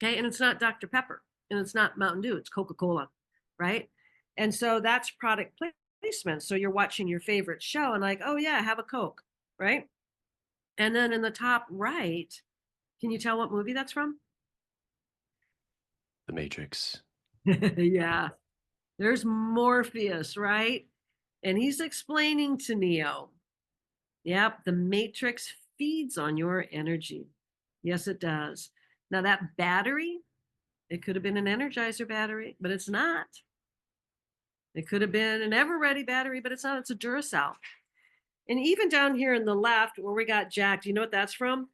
Okay. And it's not Dr. Pepper and it's not Mountain Dew. It's Coca-Cola. Right. And so that's product placement. So you're watching your favorite show and like, oh yeah, have a Coke. Right. And then in the top right, can you tell what movie that's from? The Matrix. Yeah. There's Morpheus, right? And he's explaining to Neo, yep, the matrix feeds on your energy. Yes, it does. Now that battery, it could have been an Energizer battery, but it's not. It could have been an Ever-Ready battery, but it's not. It's a Duracell. And even down here in the left where we got Jack, do you know what that's from?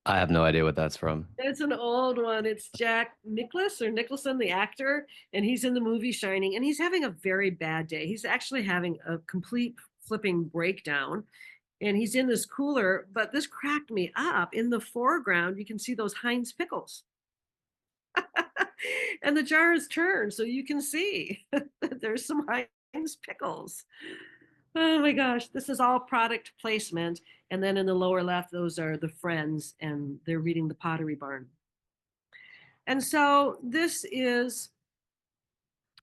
I have no idea what that's from. It's an old one. It's Jack Nicholson, the actor, and he's in the movie Shining, and he's having a very bad day. He's actually having a complete flipping breakdown, and he's in this cooler, but this cracked me up. In the foreground, you can see those Heinz pickles. And the jar is turned so you can see that there's some Heinz pickles. Oh my gosh, this is all product placement. And then in the lower left, those are the friends, and they're reading the Pottery Barn. And so this is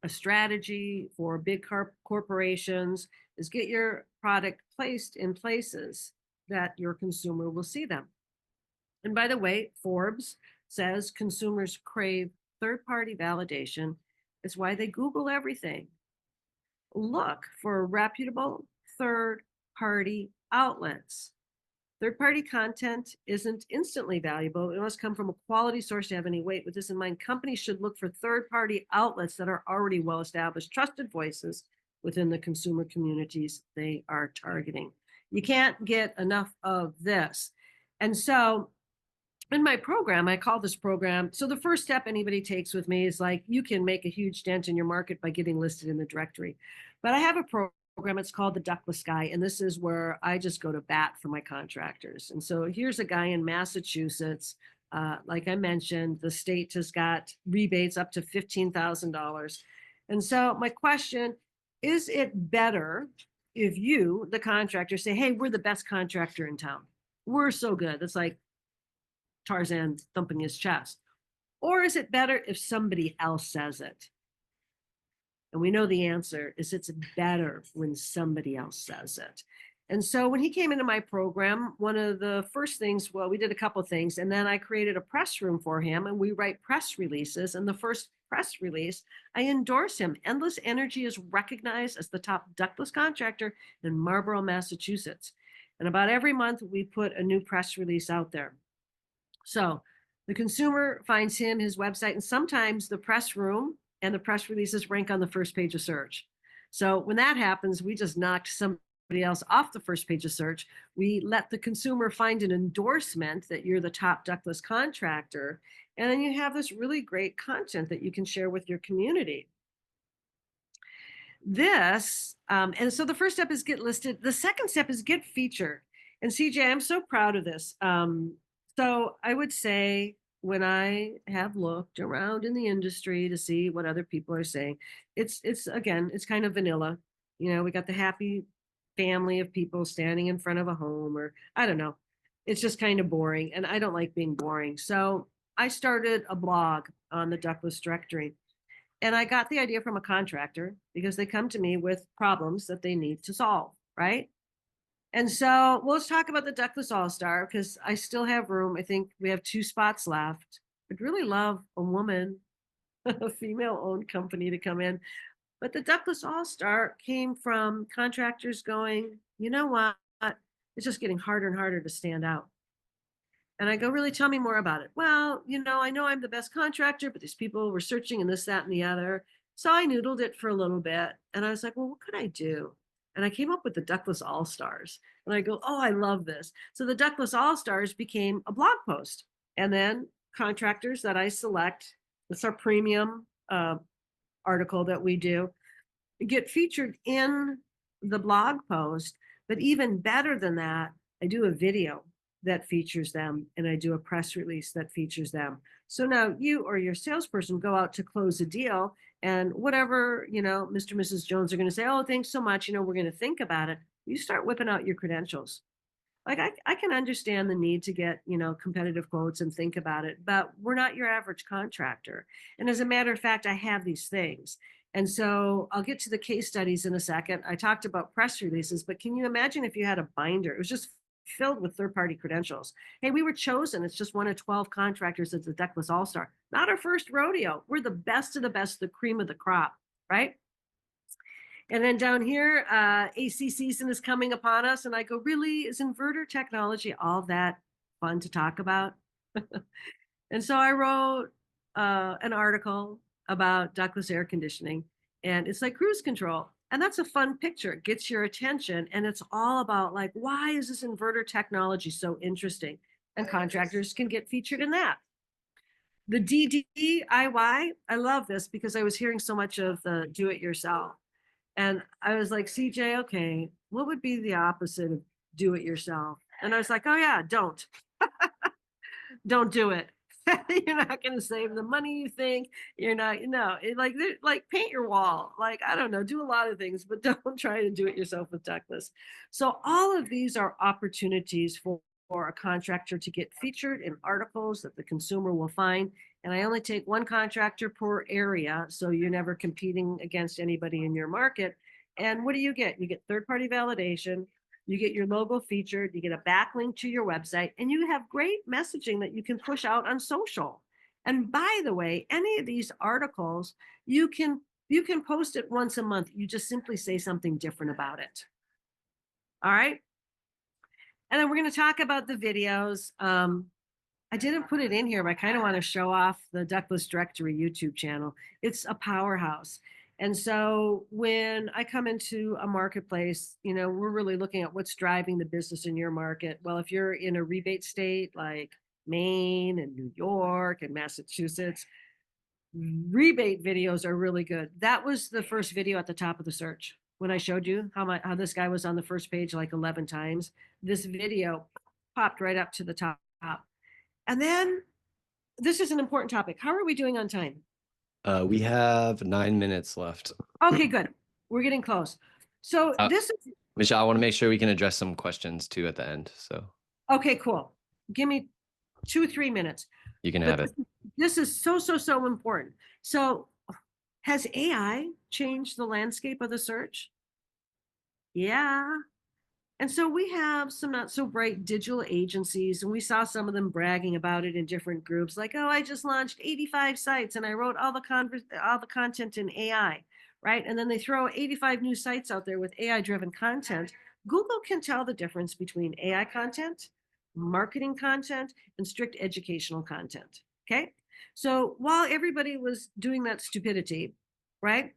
a strategy for big corporations, is get your product placed in places that your consumer will see them. And by the way, Forbes says consumers crave third-party validation. It's why they Google everything. Look for reputable third-party outlets. Third-party content isn't instantly valuable. It must come from a quality source to have any weight. With this in mind, companies should look for third-party outlets that are already well-established, trusted voices within the consumer communities they are targeting. You can't get enough of this. And so in my program, I call this program, so the first step anybody takes with me is like, you can make a huge dent in your market by getting listed in the directory. But I have a program, it's called the Ductless Guy, and this is where I just go to bat for my contractors. And so here's a guy in Massachusetts. Like I mentioned, the state has got rebates up to $15,000. And so my question, is it better if you, the contractor, say, hey, we're the best contractor in town. We're so good. It's like Tarzan thumping his chest. Or is it better if somebody else says it? And we know the answer is it's better when somebody else says it. And so when he came into my program, one of the first things, well, we did a couple of things, and then I created a press room for him, and we write press releases. And the first press release, I endorse him. Endless Energy is recognized as the top ductless contractor in Marlborough, Massachusetts. And about every month, we put a new press release out there. So the consumer finds him, his website, and sometimes the press room and the press releases rank on the first page of search. So when that happens, we just knocked somebody else off the first page of search. We let the consumer find an endorsement that you're the top ductless contractor, and then you have this really great content that you can share with your community. And so the first step is get listed. The second step is get featured. And CJ, I'm so proud of this. So I would say when I have looked around in the industry to see what other people are saying, it's kind of vanilla. You know, we got the happy family of people standing in front of a home, or I don't know. It's just kind of boring, and I don't like being boring. So I started a blog on the Ductless Directory, and I got the idea from a contractor because they come to me with problems that they need to solve, right? And so let's talk about the Ductless All-Star because I still have room. I think we have 2 spots left. I'd really love a woman, a female-owned company to come in. But the Ductless All-Star came from contractors going, you know what? It's just getting harder and harder to stand out. And I go, really, tell me more about it. Well, I know I'm the best contractor, but these people were searching and this, that, and the other. So I noodled it for a little bit. And I was like, well, what could I do? And I came up with the Ductless All-Stars. And I go, oh, I love this. So the Ductless All-Stars became a blog post. And then contractors that I select, it's our premium article that we do, get featured in the blog post. But even better than that, I do a video that features them, and I do a press release that features them. So now you or your salesperson go out to close a deal, and whatever, Mr. and Mrs. Jones are going to say, oh, thanks so much, we're going to think about it. You start whipping out your credentials. Like I can understand the need to get, competitive quotes and think about it, but we're not your average contractor. And as a matter of fact, I have these things. And so I'll get to the case studies in a second. I talked about press releases, but can you imagine if you had a binder? It was just filled with third-party credentials. Hey, we were chosen. It's just one of 12 contractors at the Ductless All-Star. Not our first rodeo. We're the best of the best, the cream of the crop, right? And then down here, AC season is coming upon us. And I go, really, is inverter technology all that fun to talk about? And so I wrote an article about ductless air conditioning. And it's like cruise control. And that's a fun picture. It gets your attention. And it's all about like, why is this inverter technology so interesting? And contractors can get featured in that. The DIY, I love this because I was hearing so much of the do-it-yourself. And I was like, CJ, okay, what would be the opposite of do it yourself? And I was like, oh yeah, don't do it. You're not going to save the money you think. You're not, no, like paint your wall. Like, I don't know, do a lot of things, but don't try to do it yourself with Ductless. So all of these are opportunities for a contractor to get featured in articles that the consumer will find. And I only take one contractor per area, so you're never competing against anybody in your market. And what do you get? You get third-party validation, you get your logo featured, you get a backlink to your website, and you have great messaging that you can push out on social. And by the way, any of these articles, you can post it once a month. You just simply say something different about it. All right. And then we're going to talk about the videos. I didn't put it in here, but I kind of want to show off the Ductless Directory YouTube channel. It's a powerhouse. And so when I come into a marketplace, we're really looking at what's driving the business in your market. Well, if you're in a rebate state like Maine and New York and Massachusetts, rebate videos are really good. That was the first video at the top of the search. When I showed you how this guy was on the first page like 11 times, this video popped right up to the top. And then this is an important topic. How are we doing on time? We have 9 minutes left. Okay, good. We're getting close. So this is Michelle, I want to make sure we can address some questions too at the end. So okay, cool. Give me 2-3 minutes. You can have it. This is so important. So has AI changed the landscape of the search? Yeah. And so we have some not so bright digital agencies, and we saw some of them bragging about it in different groups, like, "Oh, I just launched 85 sites and I wrote all the content in AI," right? And then they throw 85 new sites out there with AI-driven content. Google can tell the difference between AI content, marketing content, and strict educational content. Okay. So while everybody was doing that stupidity, right?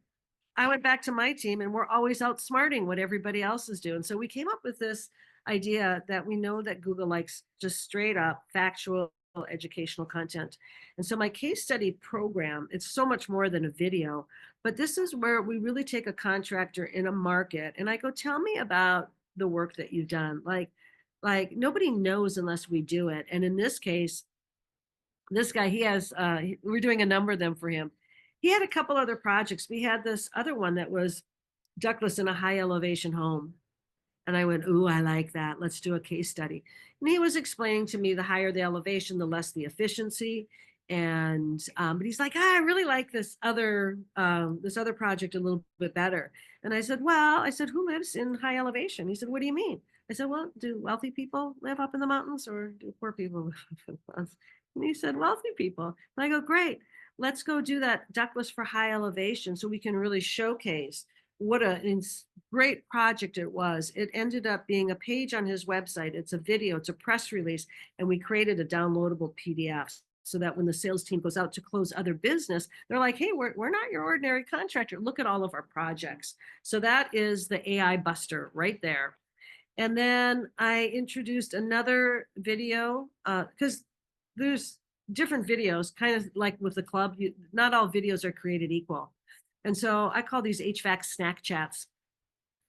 I went back to my team and we're always outsmarting what everybody else is doing. So we came up with this idea that we know that Google likes just straight up factual educational content. And so my case study program, it's so much more than a video, but this is where we really take a contractor in a market and I go, tell me about the work that you've done. Like nobody knows unless we do it. And in this case, this guy, he has, we're doing a number of them for him. He had a couple other projects. We had this other one that was ductless in a high elevation home. And I went, ooh, I like that. Let's do a case study. And he was explaining to me the higher the elevation, the less the efficiency. And but he's like, I really like this other project a little bit better. And I said, who lives in high elevation? He said, what do you mean? I said, well, do wealthy people live up in the mountains or do poor people live up in the mountains? And he said, wealthy people. And I go, great. Let's go do that ductless for high elevation so we can really showcase what a great project it was. It ended up being a page on his website. It's a video, it's a press release, and we created a downloadable PDF so that when the sales team goes out to close other business, they're like, hey, we're not your ordinary contractor. Look at all of our projects. So that is the AI buster right there. And then I introduced another video because there's different videos, kind of like with the club. Not all videos are created equal. And so I call these HVAC snack chats.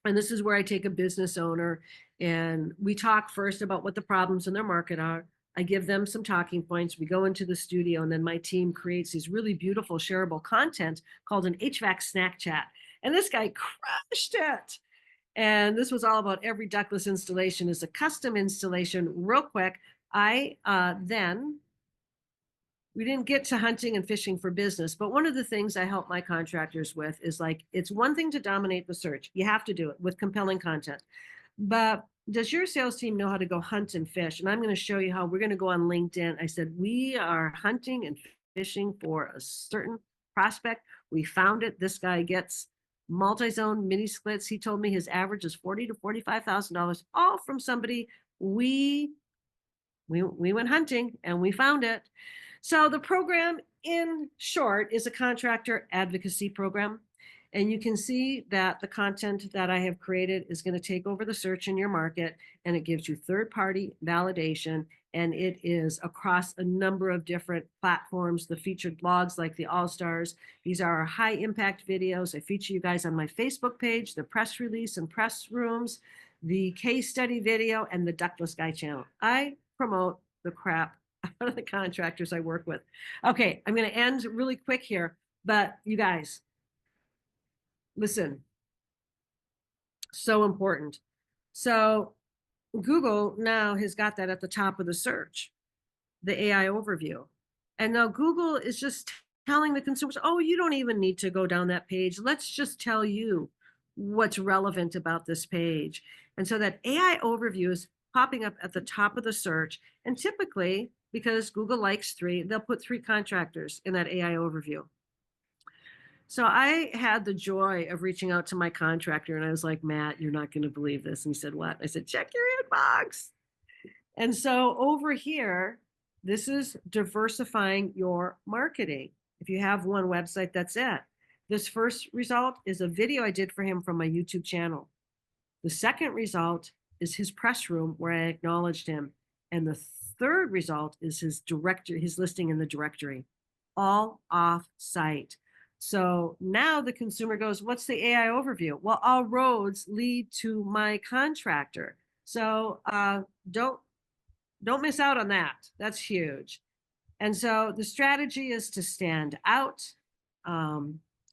And this is where I take a business owner and we talk first about what the problems in their market are. I give them some talking points. We go into the studio and then my team creates these really beautiful shareable content called an HVAC snack chat. And this guy crushed it. And this was all about every ductless installation is a custom installation. Real quick, we didn't get to hunting and fishing for business, but one of the things I help my contractors with is like, it's one thing to dominate the search. You have to do it with compelling content. But does your sales team know how to go hunt and fish? And I'm going to show you how we're going to go on LinkedIn. I said, we are hunting and fishing for a certain prospect. We found it. This guy gets multi-zone mini splits. He told me his average is $40,000 to $45,000, all from somebody we went hunting and we found it. So the program, in short, is a contractor advocacy program. And you can see that the content that I have created is going to take over the search in your market, and it gives you third-party validation, and it is across a number of different platforms, the featured blogs like the All-Stars. These are our high-impact videos. I feature you guys on my Facebook page, the press release and press rooms, the case study video, and the Ductless Guy channel. I promote the crap out of the contractors I work with. Okay, I'm going to end really quick here, but you guys, listen, so important. So Google now has got that at the top of the search, the AI overview. And now Google is just telling the consumers, oh, you don't even need to go down that page. Let's just tell you what's relevant about this page. And so that AI overview is popping up at the top of the search. And typically, because Google likes 3, they'll put 3 contractors in that AI overview. So I had the joy of reaching out to my contractor and I was like, Matt, you're not going to believe this. And he said, what? I said, check your inbox. And so over here, this is diversifying your marketing. If you have one website, that's it. This first result is a video I did for him from my YouTube channel. The second result is his press room where I acknowledged him. And the third result is his listing in the directory, all off site. So now the consumer goes, what's the AI overview? Well, all roads lead to my contractor. So don't miss out on that. That's huge. And so the strategy is to stand out.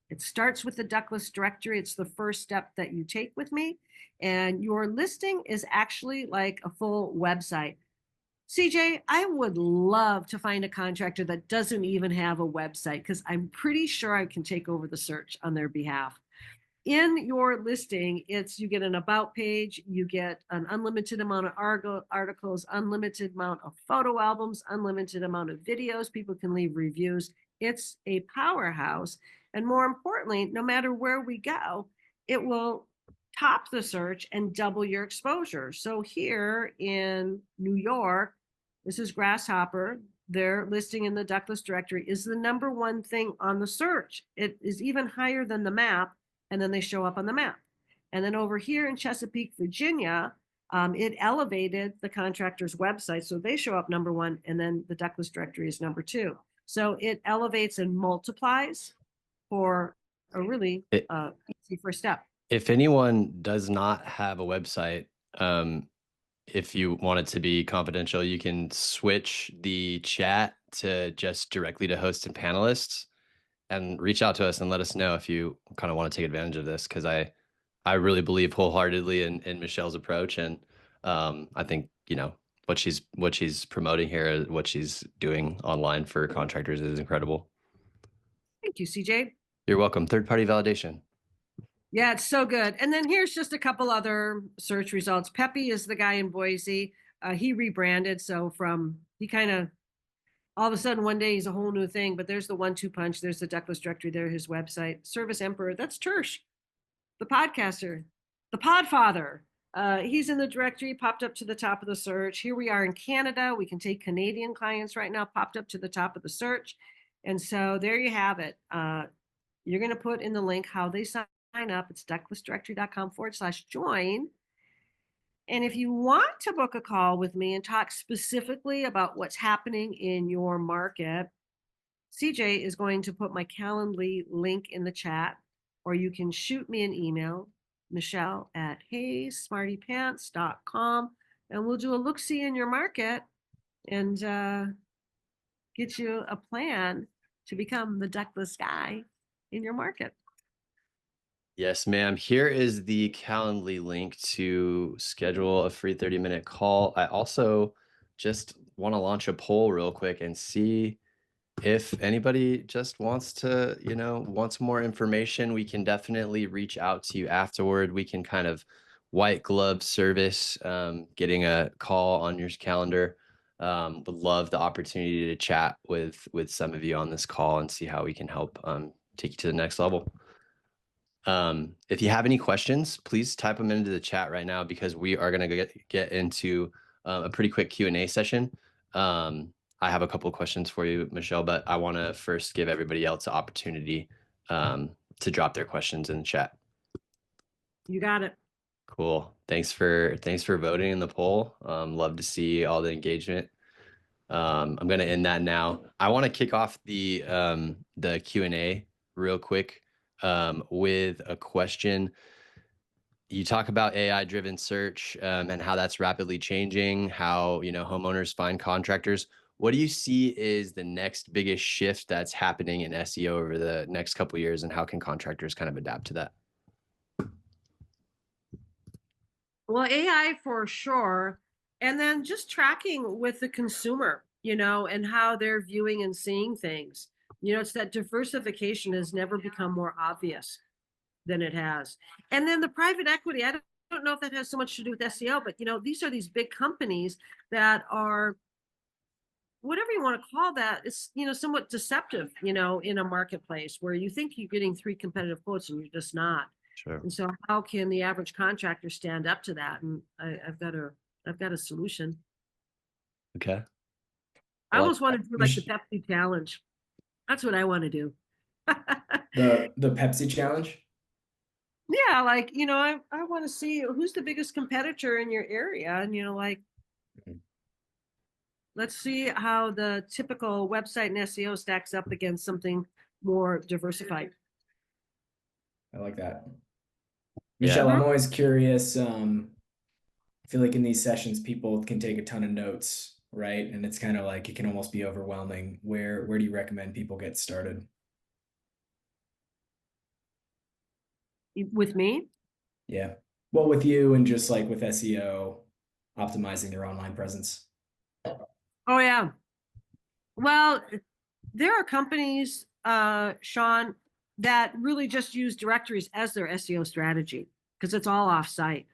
It starts with the Ductless Directory. It's the first step that you take with me. And your listing is actually like a full website. CJ, I would love to find a contractor that doesn't even have a website because I'm pretty sure I can take over the search on their behalf. In your listing, you get an about page, you get an unlimited amount of articles, unlimited amount of photo albums, unlimited amount of videos. People can leave reviews. It's a powerhouse. And more importantly, no matter where we go, it will top the search and double your exposure. So here in New York, this is Grasshopper. Their listing in the Ductless Directory is the #1 thing on the search. It is even higher than the map, and then they show up on the map. And then over here in Chesapeake, Virginia, it elevated the contractor's website. So they show up #1, and then the Ductless Directory is #2. So it elevates and multiplies for a really easy first step. If anyone does not have a website, if you want it to be confidential, you can switch the chat to just directly to hosts and panelists and reach out to us and let us know if you kind of want to take advantage of this, because I really believe wholeheartedly in Michelle's approach. And I think, what she's promoting here, what she's doing online for contractors is incredible. Thank you, CJ. You're welcome. Third-party validation. Yeah, it's so good. And then here's just a couple other search results. Pepe is the guy in Boise. He rebranded. So he kind of, all of a sudden one day he's a whole new thing, but there's the 1-2 punch. There's the Ductless Directory there, his website. Service Emperor, that's Tersh, the podcaster, the podfather. He's in the directory, popped up to the top of the search. Here we are in Canada. We can take Canadian clients right now, popped up to the top of the search. And so there you have it. You're going to put in the link how they sign up. It's ductlessdirectory.com/join. And if you want to book a call with me and talk specifically about what's happening in your market, CJ is going to put my Calendly link in the chat, or you can shoot me an email, michelle@heysmartypants.com, and we'll do a look-see in your market and get you a plan to become the ductless guy in your market. Yes, ma'am. Here is the Calendly link to schedule a free 30-minute call. I also just want to launch a poll real quick and see if anybody just wants to, wants more information. We can definitely reach out to you afterward. We can kind of white glove service, getting a call on your calendar. Would love the opportunity to chat with some of you on this call and see how we can help take you to the next level. If you have any questions, please type them into the chat right now, because we are going to get into a pretty quick Q&A session. I have a couple of questions for you, Michelle, but I want to first give everybody else an opportunity to drop their questions in the chat. You got it. Cool. Thanks for voting in the poll. Love to see all the engagement. I'm going to end that now. I want to kick off the Q&A real quick with a question. You talk about AI-driven search and how that's rapidly changing, how homeowners find contractors. what do you see is the next biggest shift that's happening in SEO over the next couple of years, and how can contractors kind of adapt to that? Well, AI for sure. And then just tracking with the consumer, and how they're viewing and seeing things. It's that diversification has never become more obvious than it has. And then the private equity, I don't know if that has so much to do with SEO, but these are these big companies that are, whatever you want to call that, it's somewhat deceptive, in a marketplace where you think you're getting three competitive quotes and you're just not. Sure. And so how can the average contractor stand up to that? And I've got a solution. Okay. I Well, almost want to do like the Pepsi challenge. That's what I want to do. The Pepsi challenge. Yeah, like, I want to see who's the biggest competitor in your area. And, like, let's see how the typical website and SEO stacks up against something more diversified. I like that. Yeah. Michelle, I'm always curious. I feel like in these sessions, people can take a ton of notes, right? And it's kind of like it can almost be overwhelming. Where do you recommend people get started? With me? Yeah. Well, with you and just like with SEO, optimizing their online presence. Oh, yeah. Well, there are companies, Sean, that really just use directories as their SEO strategy because it's all offsite,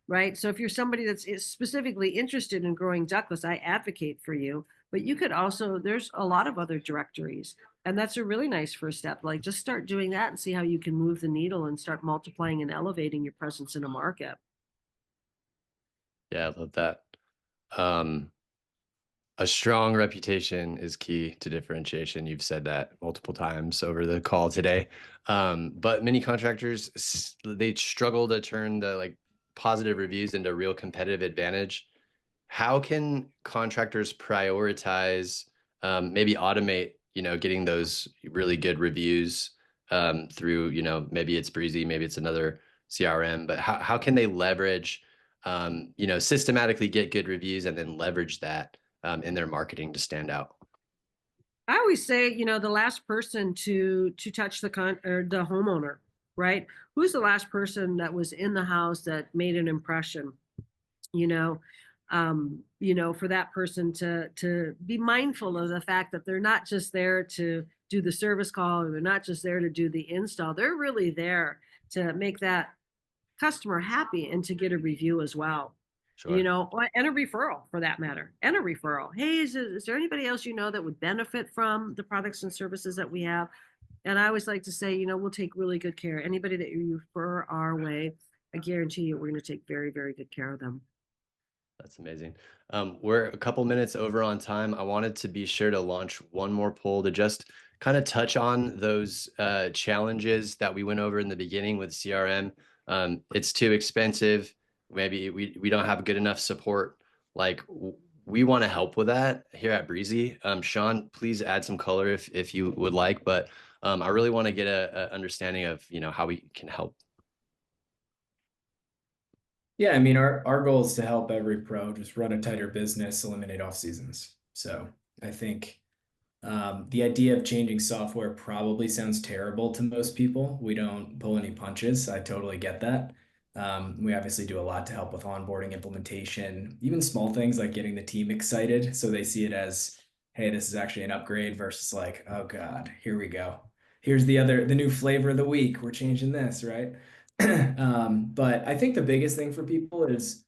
right? So if you're somebody that's specifically interested in growing Ductless, I advocate for you. But you could also, there's a lot of other directories, and that's a really nice first step. Like just start doing that and see how you can move the needle and start multiplying and elevating your presence in a market. Yeah, I love that. A strong reputation is key to differentiation. You've said that multiple times over the call today. But many contractors, they struggle to turn the like positive reviews into real competitive advantage. How can contractors prioritize, maybe automate, getting those really good reviews through, maybe it's Breezy, maybe it's another CRM, but how can they leverage, systematically get good reviews and then leverage that in their marketing to stand out? I always say, the last person to touch the or the homeowner, right? Who's the last person that was in the house that made an impression? For that person to be mindful of the fact that they're not just there to do the service call, or they're not just there to do the install. They're really there to make that customer happy and to get a review as well. Sure. And a referral for that matter, and a referral. Hey, is there anybody else that would benefit from the products and services that we have? And I always like to say, we'll take really good care. Anybody that you refer our way, I guarantee you we're going to take very, very good care of them. That's amazing. We're a couple minutes over on time. I wanted to be sure to launch one more poll to just kind of touch on those challenges that we went over in the beginning with CRM. It's too expensive. Maybe we don't have good enough support. Like we want to help with that here at Breezy. Sean, please add some color if you would like, but I really want to get a understanding of how we can help. Yeah, I mean, our goal is to help every pro just run a tighter business, eliminate off seasons. So I think the idea of changing software probably sounds terrible to most people. We don't pull any punches. I totally get that. We obviously do a lot to help with onboarding, implementation, even small things like getting the team excited so they see it as, hey, this is actually an upgrade versus like, oh God, here we go. Here's the new flavor of the week. We're changing this, right? But I think the biggest thing for people is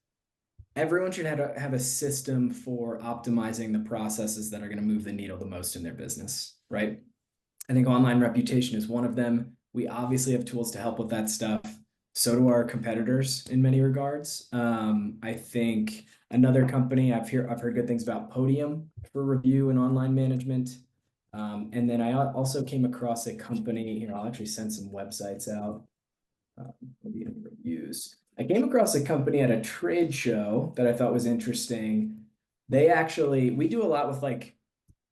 everyone should have a system for optimizing the processes that are going to move the needle the most in their business, right? I think online reputation is one of them. We obviously have tools to help with that stuff. So do our competitors in many regards. I think another company I've heard good things about, Podium, for review and online management. And then I also came across a company here. I'll actually send some websites out. Reviews. I came across a company at a trade show that I thought was interesting. We do a lot with like,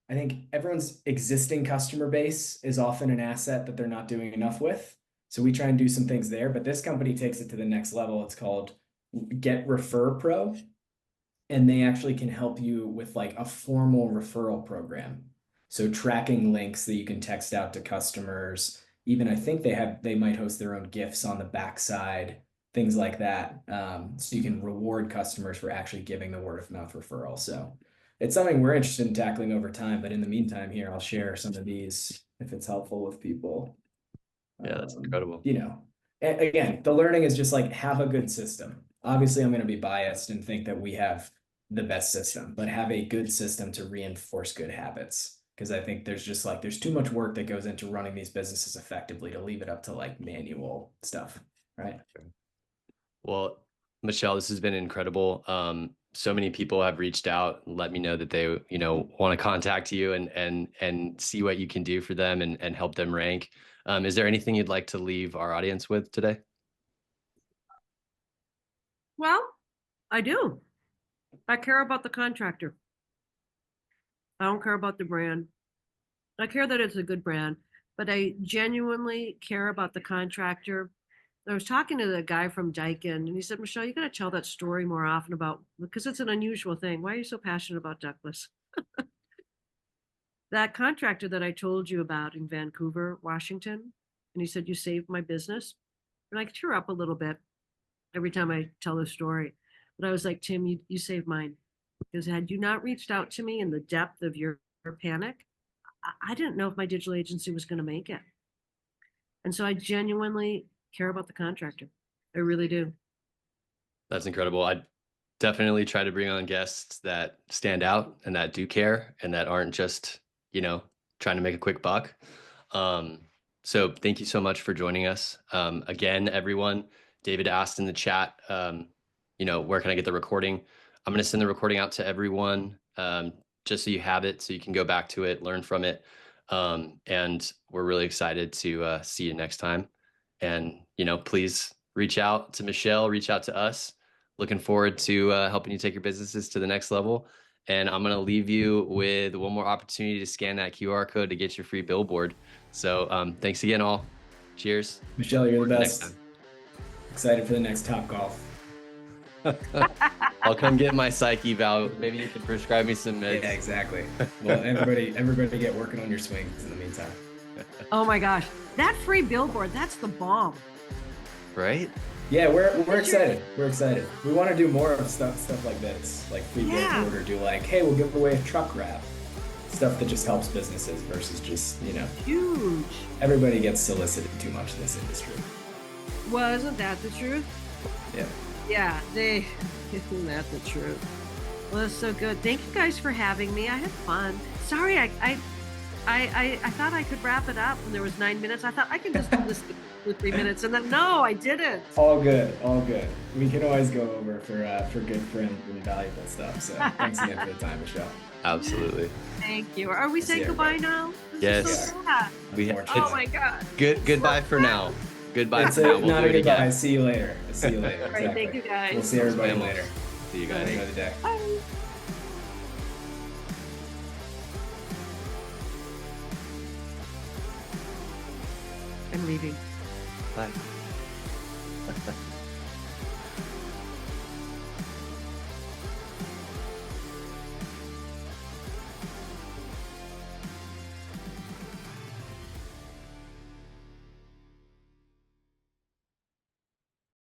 I think everyone's existing customer base is often an asset that they're not doing enough with. So we try and do some things there, but this company takes it to the next level. It's called Get Refer Pro. and they actually can help you with like a formal referral program. So tracking links that you can text out to customers. Even I think they might host their own gifts on the backside, things like that. So you can reward customers for actually giving the word of mouth referral. So it's something we're interested in tackling over time. But in the meantime, here I'll share some of these if it's helpful with people. Yeah, that's incredible. You know, again, the learning is just like have a good system. Obviously, I'm going to be biased and think that we have the best system, but have a good system to reinforce good habits. Because I think there's just like there's too much work that goes into running these businesses effectively to leave it up to like manual stuff, right? Well, Michelle, this has been incredible. So many people have reached out and let me know that they, want to contact you and see what you can do for them and help them rank. Is there anything you'd like to leave our audience with today? Well, I do. I care about the contractor. I don't care about the brand. I care that it's a good brand, but I genuinely care about the contractor. I was talking to the guy from Daikin, and he said, Michelle, you got to tell that story more often because it's an unusual thing. Why are you so passionate about ductless? That contractor that I told you about in Vancouver, Washington, and he said, you saved my business. And I tear up a little bit every time I tell the story. But I was like, Tim, you saved mine. Because had you not reached out to me in the depth of your panic, I didn't know if my digital agency was going to make it. And so I genuinely care about the contractor. I really do. That's incredible. I definitely try to bring on guests that stand out and that do care and that aren't just, trying to make a quick buck. So thank you so much for joining us. Again, everyone, David asked in the chat, where can I get the recording? I'm going to send the recording out to everyone, just so you have it, so you can go back to it, learn from it. And we're really excited to see you next time. And, please reach out to Michelle, reach out to us. Looking forward to helping you take your businesses to the next level. And I'm going to leave you with one more opportunity to scan that QR code to get your free billboard. So thanks again, all. Cheers. Michelle, you're the best. Excited for the next Top Golf. I'll come get my psych eval. Maybe you can prescribe me some meds. Yeah, exactly. Well, everybody get working on your swings in the meantime. Oh my gosh. That free billboard, that's the bomb. Right? Yeah, we're excited. We're excited. We want to do more of stuff like this, like free billboard, or do like, hey, we'll give away a truck wrap. Stuff that just helps businesses versus just, huge. Everybody gets solicited too much in this industry. Well, isn't that the truth? Yeah. Yeah, isn't that the truth? Well, it's so good. Thank you guys for having me. I had fun. Sorry, I thought I could wrap it up when there was 9 minutes. I thought I can just do this in 3 minutes, and then no, I didn't. All good, all good. We can always go over for good friends and valuable stuff. So thanks again for the time, Michelle. Absolutely. Thank you. Are we saying goodbye now? Yes. So oh my God. Goodbye for now. Goodbye for now. We'll not do a it goodbye. again. See you later. See you later. All right, Exactly. thank you guys. We'll see everybody later. See you guys. Enjoy the day. Bye. I'm leaving. Bye.